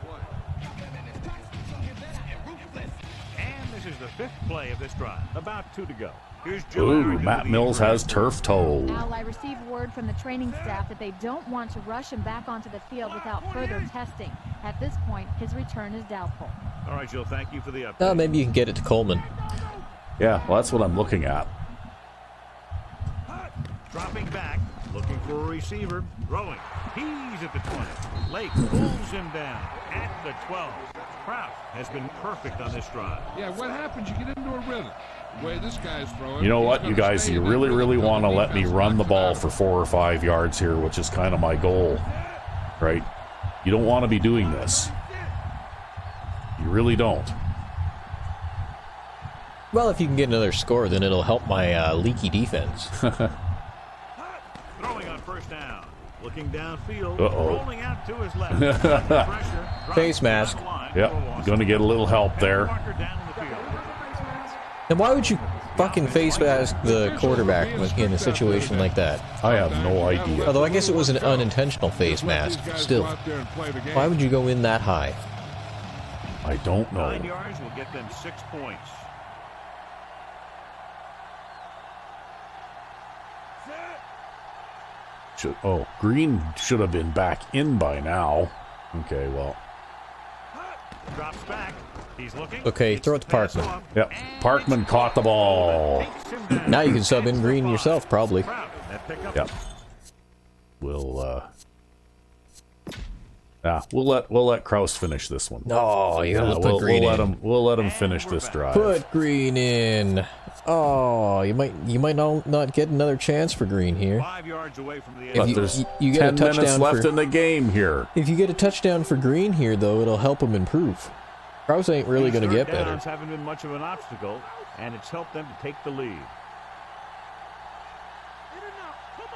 And this is the 5th play of this drive. About 2 to go. Here's Joe. Ooh, Matt Mills has turf toe. Al, I received word from the training staff that they don't want to rush him back onto the field without further testing. At this point, his return is doubtful. All right, Joe, thank you for the update. Maybe you can get it to Coleman. Yeah, well, that's what I'm looking at. Dropping back, looking for a receiver. Throwing. He's at the 20. Lake pulls him down at the 12. Kraus has been perfect on this drive. Yeah, what happens? You get into a rhythm. The way this guy's throwing. You know he's what, gonna you guys, stay you in that really, rhythm really until want to let me defense run the knocks him ball out. for 4 or 5 yards here, which is kind of my goal, right? You don't want to be doing this. You really don't. Well, if you can get another score, then it'll help my leaky defense. Throwing on first down. Looking downfield. Uh-oh. Rolling out to his left. Pressure, Face mask. Yep, going to get a little help there. Marker down in the field. And why would you fucking face mask the quarterback in a situation like that? I have no idea. Although I guess it was an unintentional face mask. Still, why would you go in that high? I don't know. 9 yards will get them 6 points. Green should have been back in by now. Okay, well. Drops back. He's looking. Okay, throw it to Parkman. Yep, Parkman caught the ball. Now you can sub in Green yourself, probably. Yep. We'll let Kraus finish this one. No, you gotta put Green in. We'll let him finish this drive. Put Green in. Oh, you might not get another chance for Green here. 5 yards away from the If end. you- There's you get a 10 minutes touchdown left for- in the game here. If you get a touchdown for Green here, though, it'll help him improve. Kraus ain't really going to get better. Downs haven't been much of an obstacle, and it's helped them to take the lead. In and out. Come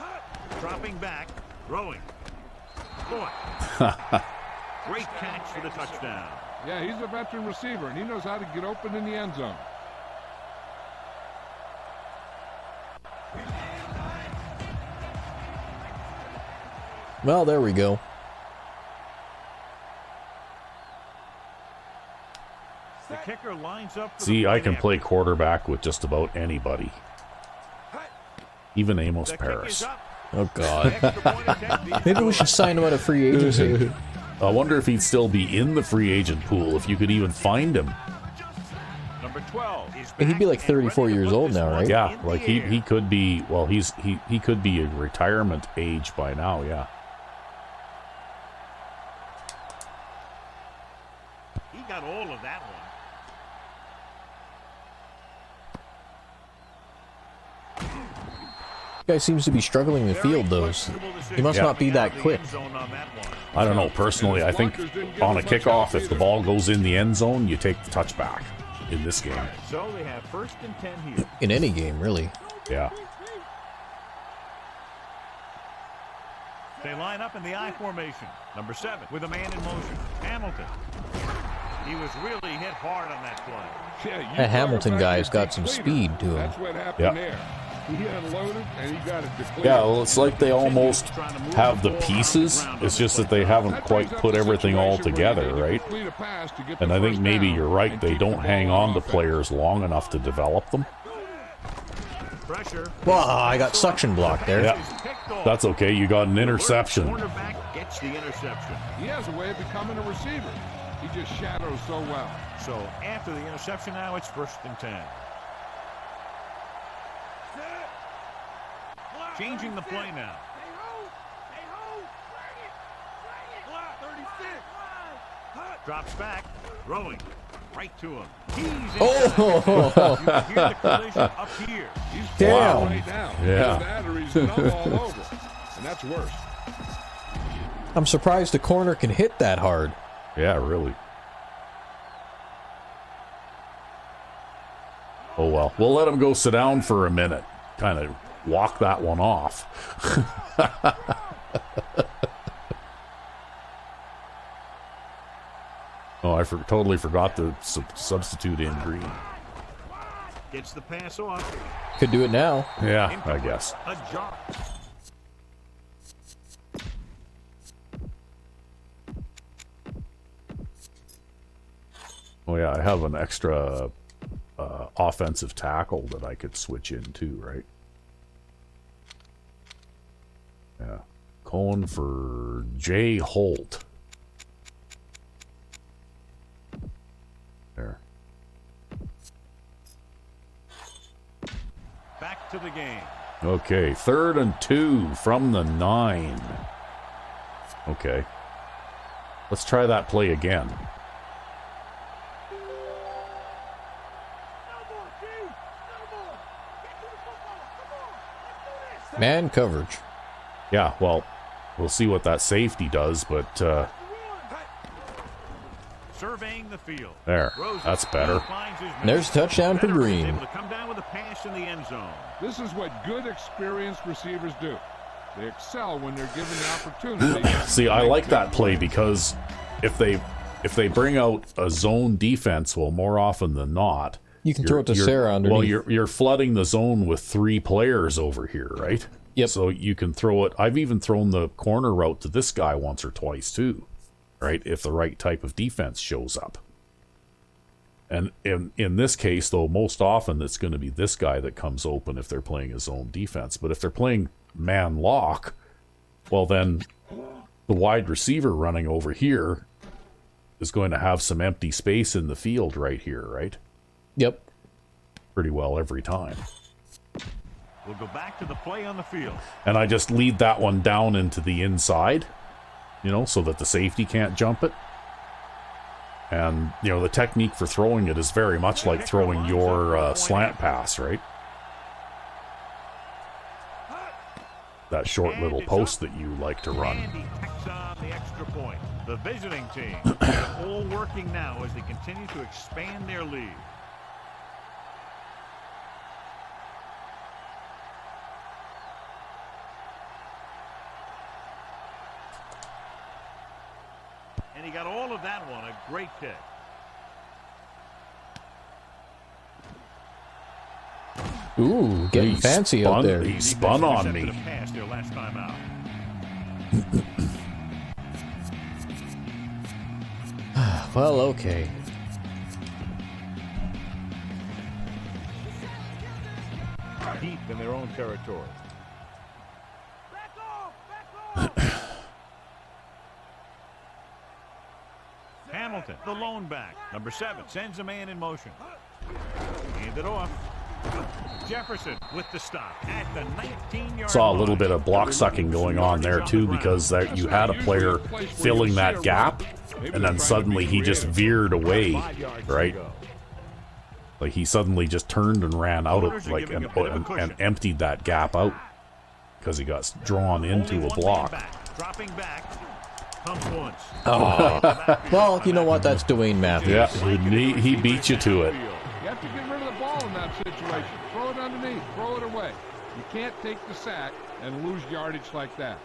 on. Dropping back, throwing. Boy. Great catch for the touchdown. Yeah, he's a veteran receiver, and he knows how to get open in the end zone. Well, there we go. The kicker lines up. For See, the I point can after. play quarterback with just about anybody. Even Amos The kick Paris. is up. Oh, God. Extra point attempt. Maybe we should sign him out of free agency. I wonder if he'd still be in the free agent pool, if you could even find him. Number 12 is He'd be back like and 34 ready to years put old this now, one right? Yeah, in the like air. he could be, well, he could be a retirement age by now, yeah. He got all of that one. Guy seems to be struggling in the field, though. He must not be that quick. I don't know, personally, I think on a kickoff, if the ball goes in the end zone, you take the touchback in this game. So they have 1st and 10 here. In any game, really. Yeah. They line up in the I formation. Number 7 with a man in motion. Hamilton. He was really hit hard on that play. Yeah, you That Hamilton quarterback guy's is got some completer. speed to him. That's what happened Yep. there. He unloaded and he got it depleted. Yeah, well, it's like they almost have the pieces. It's just that they haven't quite put everything all together, right? And I think maybe you're right. They don't hang on to players long enough to develop them. Pressure. Wow, I got suction blocked there. Yeah, that's okay. You got an interception. Cornerback gets the interception. He has a way of becoming a receiver. He just shadows so well. So after the interception now, it's 1st and 10. Changing the play now. Stay home. Stay home. Bring it. Bring it. 36. Drops back. Throwing. Right to him. He's in. Oh! You can hear the collision up here. He's Damn. flying right now. Yeah. Either that or he's numb all over. And that's worse. I'm surprised a corner can hit that hard. Yeah, really. Oh, well. We'll let him go sit down for a minute. Kind of walk that one off. Oh, I totally forgot to substitute in Green. Gets the pass off. Could do it now. Yeah, I guess. A jar. Oh, yeah, I have an extra offensive tackle that I could switch into, right? Yeah. Calling for Jay Holt. There. Back to the game. Okay, 3rd and 2 from the 9. Okay. Let's try that play again. Man coverage. Yeah, well, we'll see what that safety does, but Surveying the field. there, that's better. And there's a touchdown for Green. Able to come down with a pass in the end zone. This is what good, experienced receivers do. They excel when they're given the opportunity. See, I like that play because if they bring out a zone defense, well, more often than not, You can throw it to Sarah underneath. Well, you're flooding the zone with 3 players over here, right? Yep. So you can throw it. I've even thrown the corner route to this guy once or twice too, right? If the right type of defense shows up. And in this case, though, most often it's going to be this guy that comes open if they're playing a zone defense. But if they're playing man lock, well, then the wide receiver running over here is going to have some empty space in the field right here, right? Yep. Pretty well every time. We'll go back to the play on the field. And I just lead that one down into the inside, you know, so that the safety can't jump it. And, you know, the technique for throwing it is very much like throwing your slant pass, right? That short little post that you like to run. And he tacks on the extra point. The visiting team all working now as they continue to expand their lead. And he got all of that one. A great kick. Ooh, getting fancy out there. He spun on me. Pass their last time out. Well, okay. Deep in their own territory. Back off! Back off! Hamilton, the lone back. Number 7 sends a man in motion. Hand it off. Jefferson with the stop at the 19-yard Saw a line. little bit of block sucking going on there too, because you had a player filling that gap, and then suddenly he just veered away, right? Like he suddenly just turned and ran out of like and emptied that gap out because he got drawn into Only a one block. man back. Dropping back. Comes once. Oh. Well, you know what? That's Dwayne Matthews. Yeah, he beat you to it. You have to get rid of the ball in that situation. Throw it underneath. Throw it away. You can't take the sack and lose yardage like that.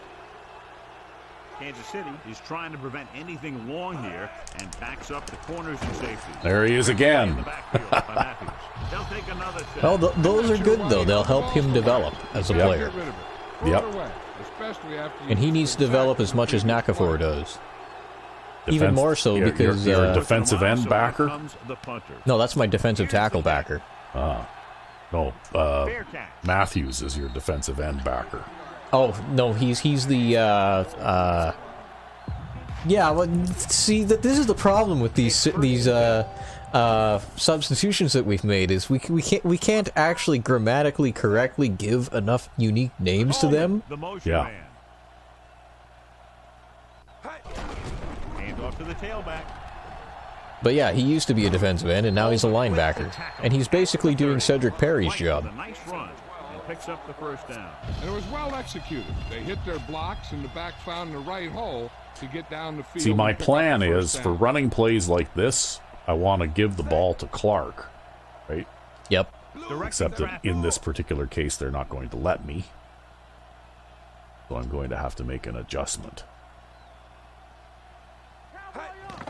Kansas City is trying to prevent anything long here and backs up the corners and safeties. There he is again. In the backfield by Matthews. They'll take another set. Well, those are good, though. They'll help him develop as a player. Get rid of it. Throw Yep. it away, especially after you And he needs to develop as much as Nakafor does. Even more so because... you're a defensive end backer. Comes the punter. No, that's my defensive tackle backer. No, Fair catch. Matthews is your defensive end backer. Oh, no, he's the, yeah, well, see, this is the problem with these substitutions that we've made, is we can't actually grammatically correctly give enough unique names to them. The motion Yeah. man. Hand off to the tailback. But yeah, he used to be a defensive end, and now he's a linebacker. And he's basically doing Cedric Perry's job. A nice run and picks up the first down. And it was well executed. They hit their blocks, and the back found the right hole to get down the field. See, my and pick up plan the first is down. for running plays like this, I want to give the ball to Clark, right? Yep. Except that in this particular case, they're not going to let me. So I'm going to have to make an adjustment.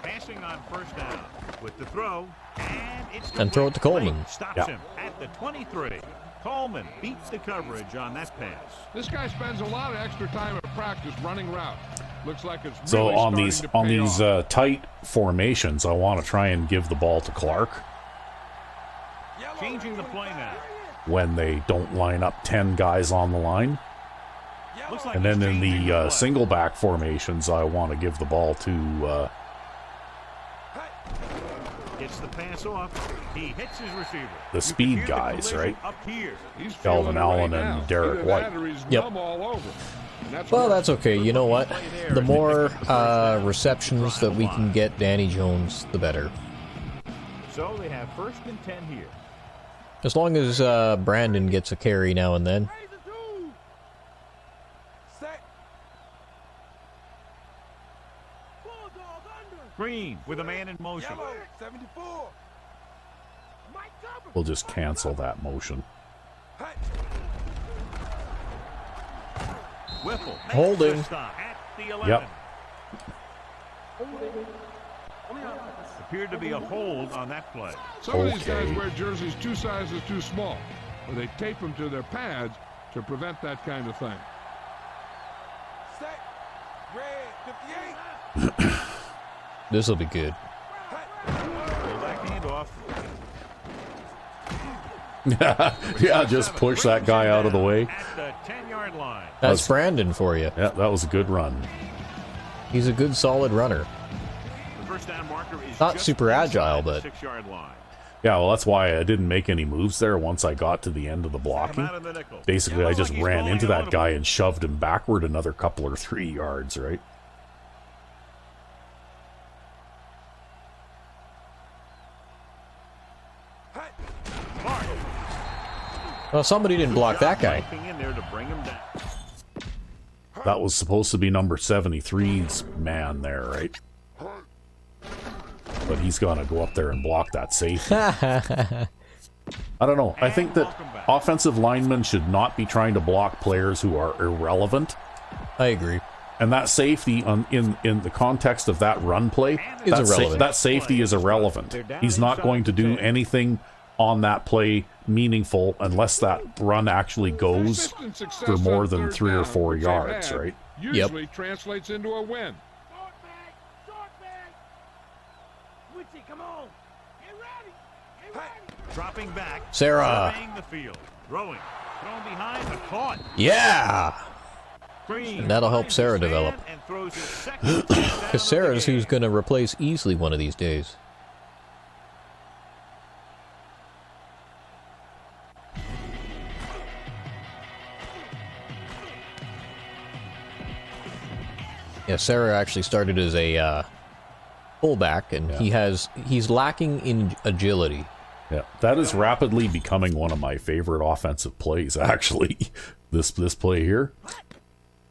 Passing on first down with the throw, and it's And throw it to Coleman. Blake stops Yeah. him at the 23. Coleman beats the coverage on that pass. This guy spends a lot of extra time at practice running routes. Looks like it's So really on starting these to pay off. tight formations, I want to try and give the ball to Clark Changing the play now. when they don't line up 10 guys on the line. Looks like And then he's in changing the play. single back formations, I want to give the ball to Gets the pass off. He hits his receiver. the You speed can hear the guys, collision right? Up here. He's Calvin feeling it Allen right and now. Derek Either White. that or he's Yep. numb all over. And that's Well, worse. that's okay. You know what? The more receptions that we can get Danny Jones, the better. So they have first and 10 here. As long as Brandon gets a carry now and then. Raise the two. Set. Green with a man in motion. 74. We'll just cancel that motion. Whipple. Holding. Stop at the 11. Yep. Appeared to be a hold on that play. Some of these guys wear jerseys 2 sizes too small, or they tape them to their pads to prevent that kind of thing. Set. Red 58. This will be good. Pull that handoff. Yeah, just push that guy out of the way. At the 10-yard line. That's Brandon for you. Yeah, that was a good run. He's a good, solid runner. The first down marker is Not just super inside agile, the but 6-yard line. Yeah, well, that's why I didn't make any moves there once I got to the end of the blocking. Out of the nickel. Basically, I just He's ran falling into out that of guy it. and shoved him backward another couple or 3 yards, right? Clark Well, somebody didn't block that guy. jumping in there to bring him down. That was supposed to be number 73's man there, right? But he's gonna go up there and block that safety. I don't know. I think that offensive linemen should not be trying to block players who are irrelevant. I agree. And that safety, in the context of that run play, Is irrelevant. that safety is irrelevant. He's not going to do anything on that play meaningful unless that run actually goes Consistent success for more on than third 3 or down, 4 which they've yards, had, right? Usually translates into a win. Short bag. Short bag. Witchy, come on. Get ready. Get ready. Dropping back. Sarah. Surveying the field. Throwing. Thrown behind the caught. Yeah! Green And that'll help finds Sarah his man develop. and throws his second touchdown of Because the Sarah's game. who's going to replace Easley one of these days. Yeah, Sarah actually started as a fullback, and he's lacking in agility. Yeah, that is rapidly becoming one of my favorite offensive plays, actually. This play here,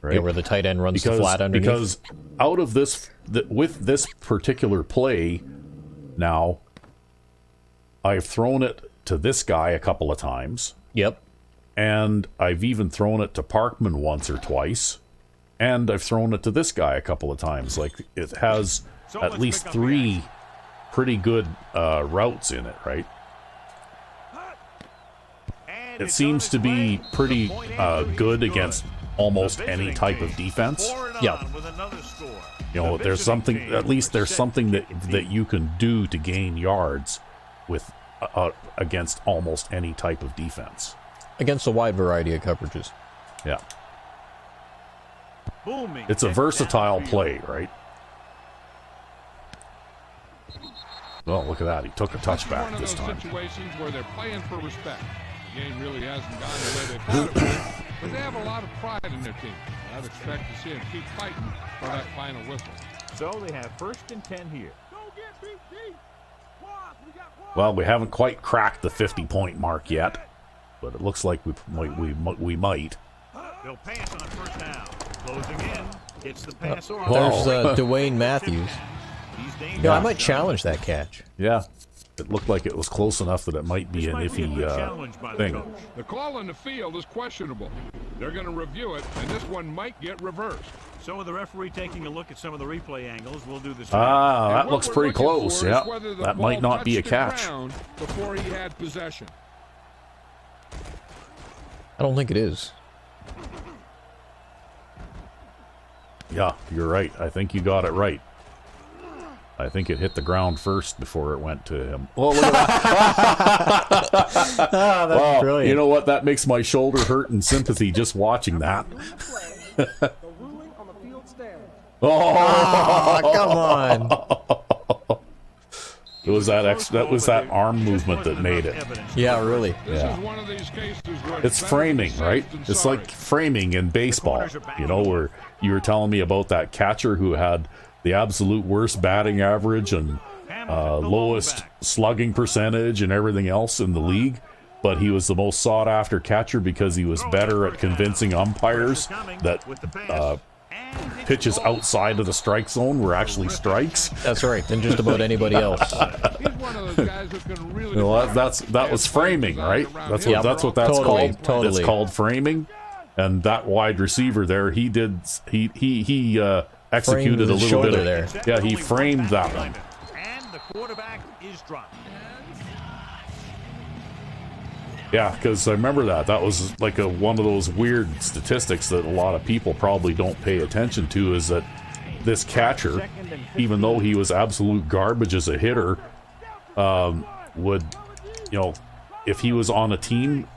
right? Yeah, where the tight end runs the flat underneath. Because out of this, with this particular play, now I've thrown it to this guy a couple of times, Yep. and I've even thrown it to Parkman once or twice, and I've thrown it to this guy a couple of times. Like, it has So at let's least pick up the 3 action. pretty good routes in it, right? And It it's seems on to its be way. pretty The point after good he's against almost The any visiting type of team defense. pouring on Yep. with another score. You know, The there's visiting something, team at least there's set something that kicking that team. you can do to gain yards with against almost any type of defense. Against a wide variety of coverages. Yeah, Booming. it's a hit versatile downfield. play, right? Oh, look at that! He took a It's one touchback of this those time. situations where they're playing for respect. The game really hasn't gone the way they thought it would, but they have a lot of pride in their team. I'd expect to see them keep fighting for that final whistle. So they have 1st and 10 here. Don't get beat deep. Pause. We got pause. Well, we haven't quite cracked the 50-point mark yet, but it looks like we might. They'll pass on 1st down. Closing in. Gets the pass off. There's Dwayne Matthews. He's dangerous. Yeah, I might challenge that catch. Yeah, it looked like it was close enough that it might be This an might be a good iffy challenge by the thing. coach. The call on the field is questionable. They're going to review it, and this one might get reversed. So with the referee taking a look at some of the replay angles, we'll do the same. Ah, And that what looks we're pretty looking close. for is Yeah, whether the that ball might not be a touched the catch. ground before he had possession. I don't think it is. Yeah, you're right. I think you got it right. I think it hit the ground first before it went to him. Oh, look at that. That's Wow, brilliant. you know what? That makes my shoulder hurt in sympathy just watching that. The ruling on the field stands. Oh, Come on. it was that arm movement that made it. Yeah, really. This Yeah. is one of these cases where It's better to be framing, safe right? than It's sorry. like framing in baseball. You know, where you were telling me about that catcher who had the absolute worst batting average and lowest slugging percentage and everything else in the league, but he was the most sought after catcher because he was better at convincing umpires that pitches outside of the strike zone were actually strikes. That's right, than just about anybody else. He's one of those guys who can really. Well, that was framing, right? That's what that's Totally, called. totally. It's called framing. And that wide receiver there, he executed a little bit of there. Yeah, he framed that one. And the quarterback is dropped. Yeah, because I remember that was like one of those weird statistics that a lot of people probably don't pay attention to, is that this catcher, even though he was absolute garbage as a hitter, would, if he was on a team,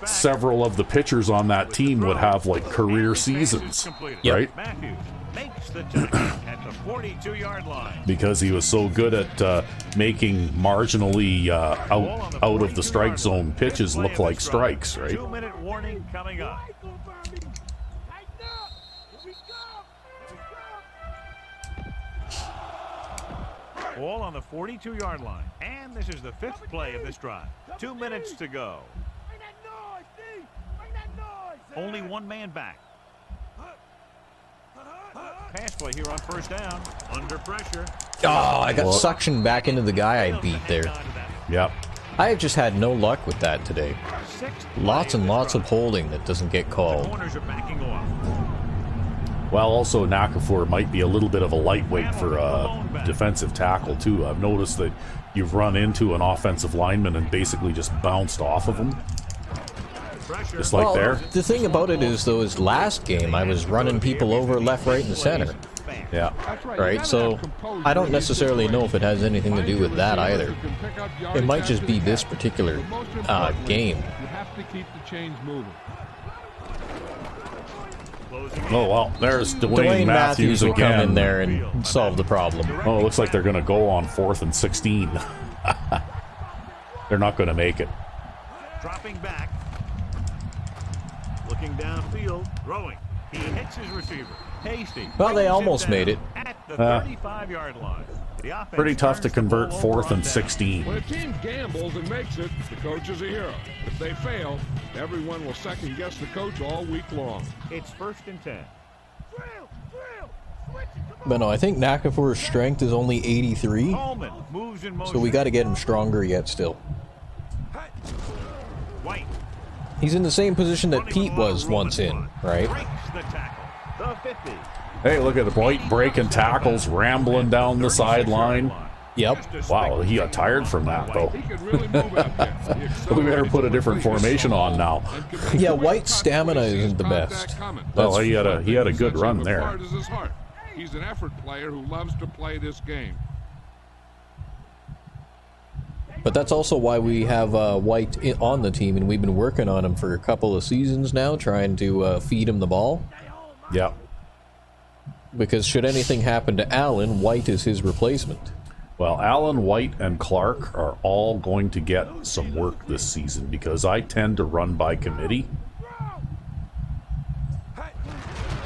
several of the pitchers on that team would have like career seasons, right? Matthews makes the tackle at the 42-yard line. Because he was so good at making marginally out of the strike zone pitches look like strikes, right? 2-minute warning coming up. Ball on the 42-yard line. And this is the 5th play of this drive. 2 minutes to go. Only one man back. Pass play here on first down. Under pressure. Oh, I got suctioned back into the guy I beat there. Yep. I have just had no luck with that today. Lots and lots of holding that doesn't get called. Corners are backing off. Well, also Nakafor might be a little bit of a lightweight for a defensive tackle too. I've noticed that you've run into an offensive lineman and basically just bounced off of him. Just like there. The thing about it is, though, is last game I was running people over left, right, and center. Yeah. Right, so I don't necessarily know if it has anything to do with that either. It might just be this particular game. You have to keep the chains moving. Oh, well, there's Dwayne Matthews will again. come in there and solve the problem. Oh, it looks like they're going to go on 4th and 16. They're not going to make it. Dropping back. Looking downfield. Throwing. He hits his receiver. Hasty. Well, they almost made it. At the 35-yard line. The offense Pretty tough to turns the convert ball 4th over on and down. 16. When a team gambles and makes it, the coach is a hero. If they fail, everyone will second guess the coach all week long. It's 1st and 10. But no, I think Nakafor's strength is only 83, Coleman moves in motion. so we got to get him stronger yet still. White. He's in the same position that Pete was once in, right? Breaks the tackle. The 50. Hey, look at the White breaking tackles, rambling down the sideline. Yep. Wow, he got tired from that, though. He could really move out there. We better put a different formation on now. Yeah, White's stamina isn't the best. Well, he had a good run there. He's an effort player who loves to play this game. But that's also why we have White on the team, and we've been working on him for a couple of seasons now, trying to feed him the ball. Yeah. Because should anything happen to Allen, White is his replacement. Well, Allen, White, and Clark are all going to get some work this season because I tend to run by committee.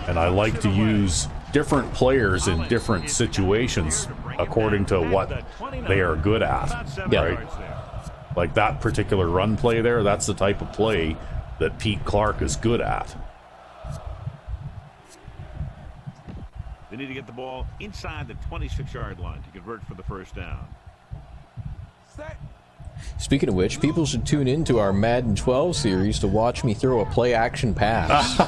And I like to use different players in different situations according to what they are good at. Yeah. Right? Like that particular run play there, that's the type of play that Pete Clark is good at. They need to get the ball inside the 26-yard line to convert for the first down. Speaking of which, people should tune into our Madden 12 series to watch me throw a play-action pass.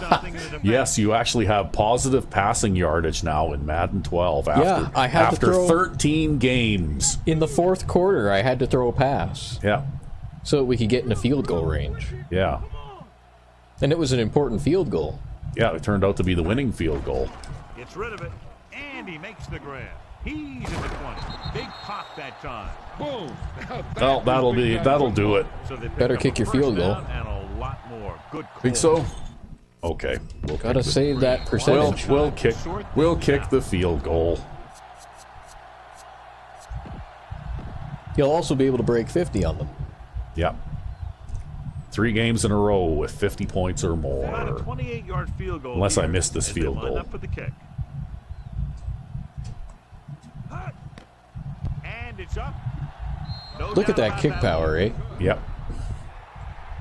Yes, you actually have positive passing yardage now in Madden 12 after, I had to after throw 13 games. In the fourth quarter, I had to throw a pass Yeah, so that we could get in a field goal range. yeah. And it was an important field goal. Yeah, it turned out to be the winning field goal. Gets rid of it, and he makes the grab. He's in the 20. Big pop that time. Boom! Well, that'll do it. So they pick Better up kick a your field first goal. down and a lot more. Good call. Think so? Okay, we'll Gotta kick the- save that percentage. We'll kick the field goal. You'll also be able to break 50 on them. Yep. 3 games in a row with 50 points or About a more. 28-yard field goal. Unless I here miss this as they field line goal. up for the kick. And it's up. No Look at doubt that about kick one. power, eh? Yep.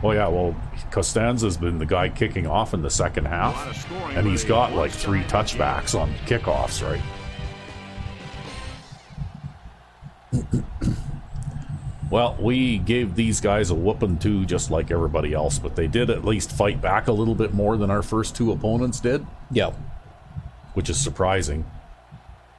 Oh yeah, well, Costanza's been the guy kicking off in the second half, and he's got like 3 touchbacks on kickoffs, right? Well, we gave these guys a whooping too, just like everybody else, but they did at least fight back a little bit more than our first 2 opponents did. Yeah. Which is surprising.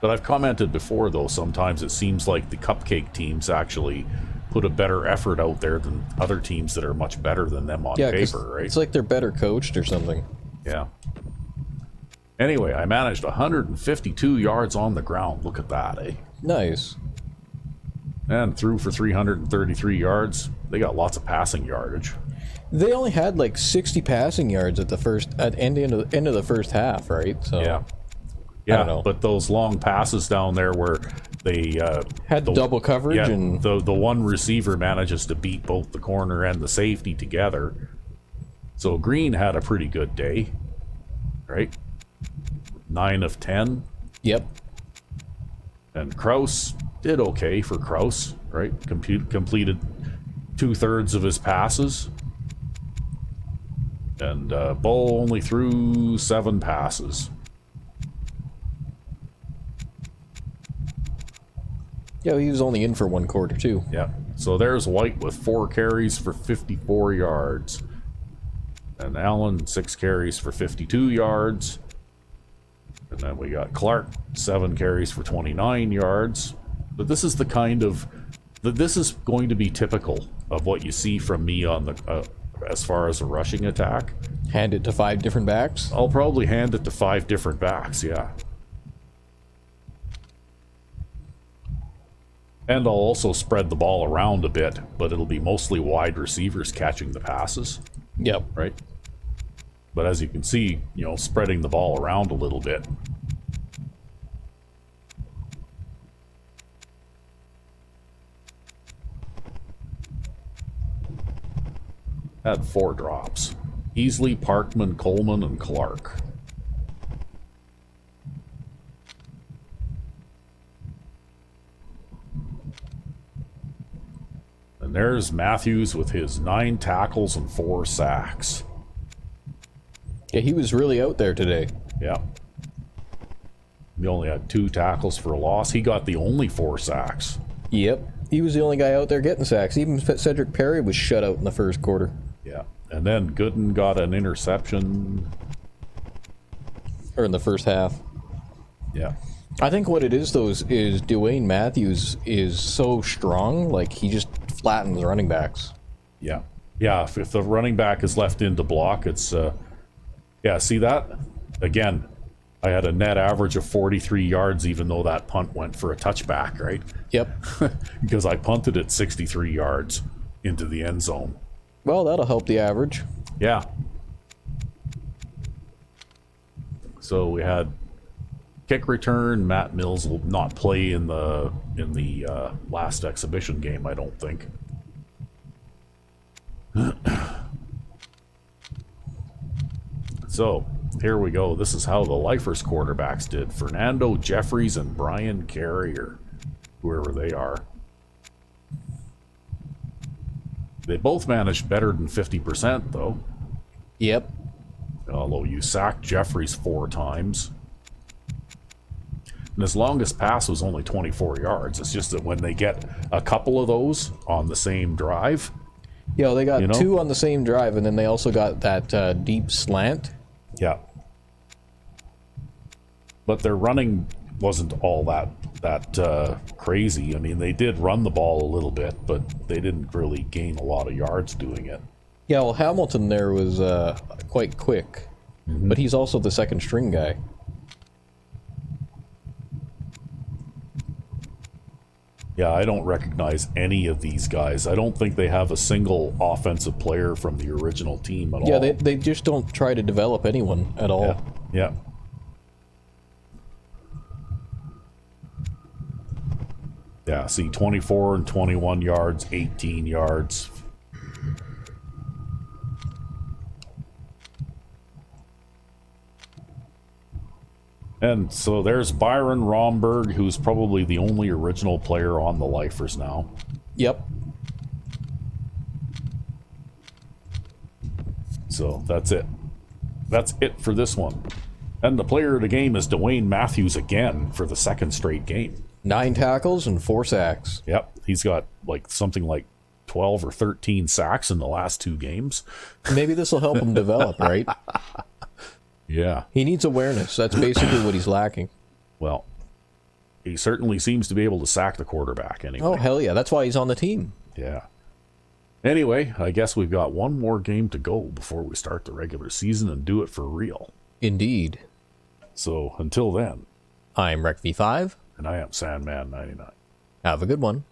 But I've commented before, though, sometimes it seems like the Cupcake teams actually put a better effort out there than other teams that are much better than them on paper, right? It's like they're better coached or something. Yeah. Anyway, I managed 152 yards on the ground. Look at that, eh? Nice. And threw for 333 yards. They got lots of passing yardage. They only had like 60 passing yards at the end of the first half, right? So yeah, I don't know. But those long passes down there where they had double coverage, and the one receiver manages to beat both the corner and the safety together. So Green had a pretty good day, right? 9 of 10. Yep. And Kraus did okay for Kraus, right? Completed 2/3 of his passes. And Bull only threw 7 passes. Yeah, he was only in for 1 quarter too. Yeah. So there's White with 4 carries for 54 yards. And Allen, 6 carries for 52 yards. And then we got Clark, 7 carries for 29 yards. But this is the kind of... This is going to be typical of what you see from me on the... as far as a rushing attack. Hand it to 5 different backs? I'll probably hand it to 5 different backs, yeah. And I'll also spread the ball around a bit, but it'll be mostly wide receivers catching the passes. Yep. Right? But as you can see, you know, spreading the ball around a little bit. Had 4 drops. Easley, Parkman, Coleman, and Clark. And there's Matthews with his 9 tackles and 4 sacks. Yeah, he was really out there today. Yeah. He only had 2 tackles for a loss. He got the only 4 sacks. Yep. He was the only guy out there getting sacks. Even Cedric Perry was shut out in the first quarter. Yeah. And then Gooden got an interception. Or in the first half. Yeah. I think what it is, though, is Dwayne Matthews is so strong, like, he just flattens running backs. Yeah. Yeah, if the running back is left in to block, it's... yeah, see that? Again, I had a net average of 43 yards, even though that punt went for a touchback, right? Yep. Because I punted it 63 yards into the end zone. Well, that'll help the average. Yeah. So we had kick return. Matt Mills will not play in the last exhibition game, I don't think. So here we go. This is how the Lifers quarterbacks did. Fernando Jeffries and Brian Carrier, whoever they are. They both managed better than 50%, though. Yep. Although you sacked Jeffries 4 times. And his longest pass was only 24 yards. It's just that when they get a couple of those on the same drive... Yeah, they got 2 on the same drive, and then they also got that deep slant. Yeah. But their running wasn't all that crazy. I mean, they did run the ball a little bit, but they didn't really gain a lot of yards doing it. Yeah, well, Hamilton there was quite quick, but he's also the second string guy. Yeah, I don't recognize any of these guys. I don't think they have a single offensive player from the original team at all. Yeah, they just don't try to develop anyone at all. Yeah. Yeah, see, 24 and 21 yards, 18 yards. And so there's Byron Romberg, who's probably the only original player on the Lifers now. Yep. So that's it. That's it for this one. And the player of the game is Dwayne Matthews again for the second straight game. 9 tackles and 4 sacks. Yep, he's got something like 12 or 13 sacks in the last 2 games. Maybe this will help him develop, right? Yeah. He needs awareness. That's basically what he's lacking. Well, he certainly seems to be able to sack the quarterback anyway. Oh, hell yeah. That's why he's on the team. Yeah. Anyway, I guess we've got one more game to go before we start the regular season and do it for real. Indeed. So until then, I'm RecV5. and I am Sandman99. Have a good one.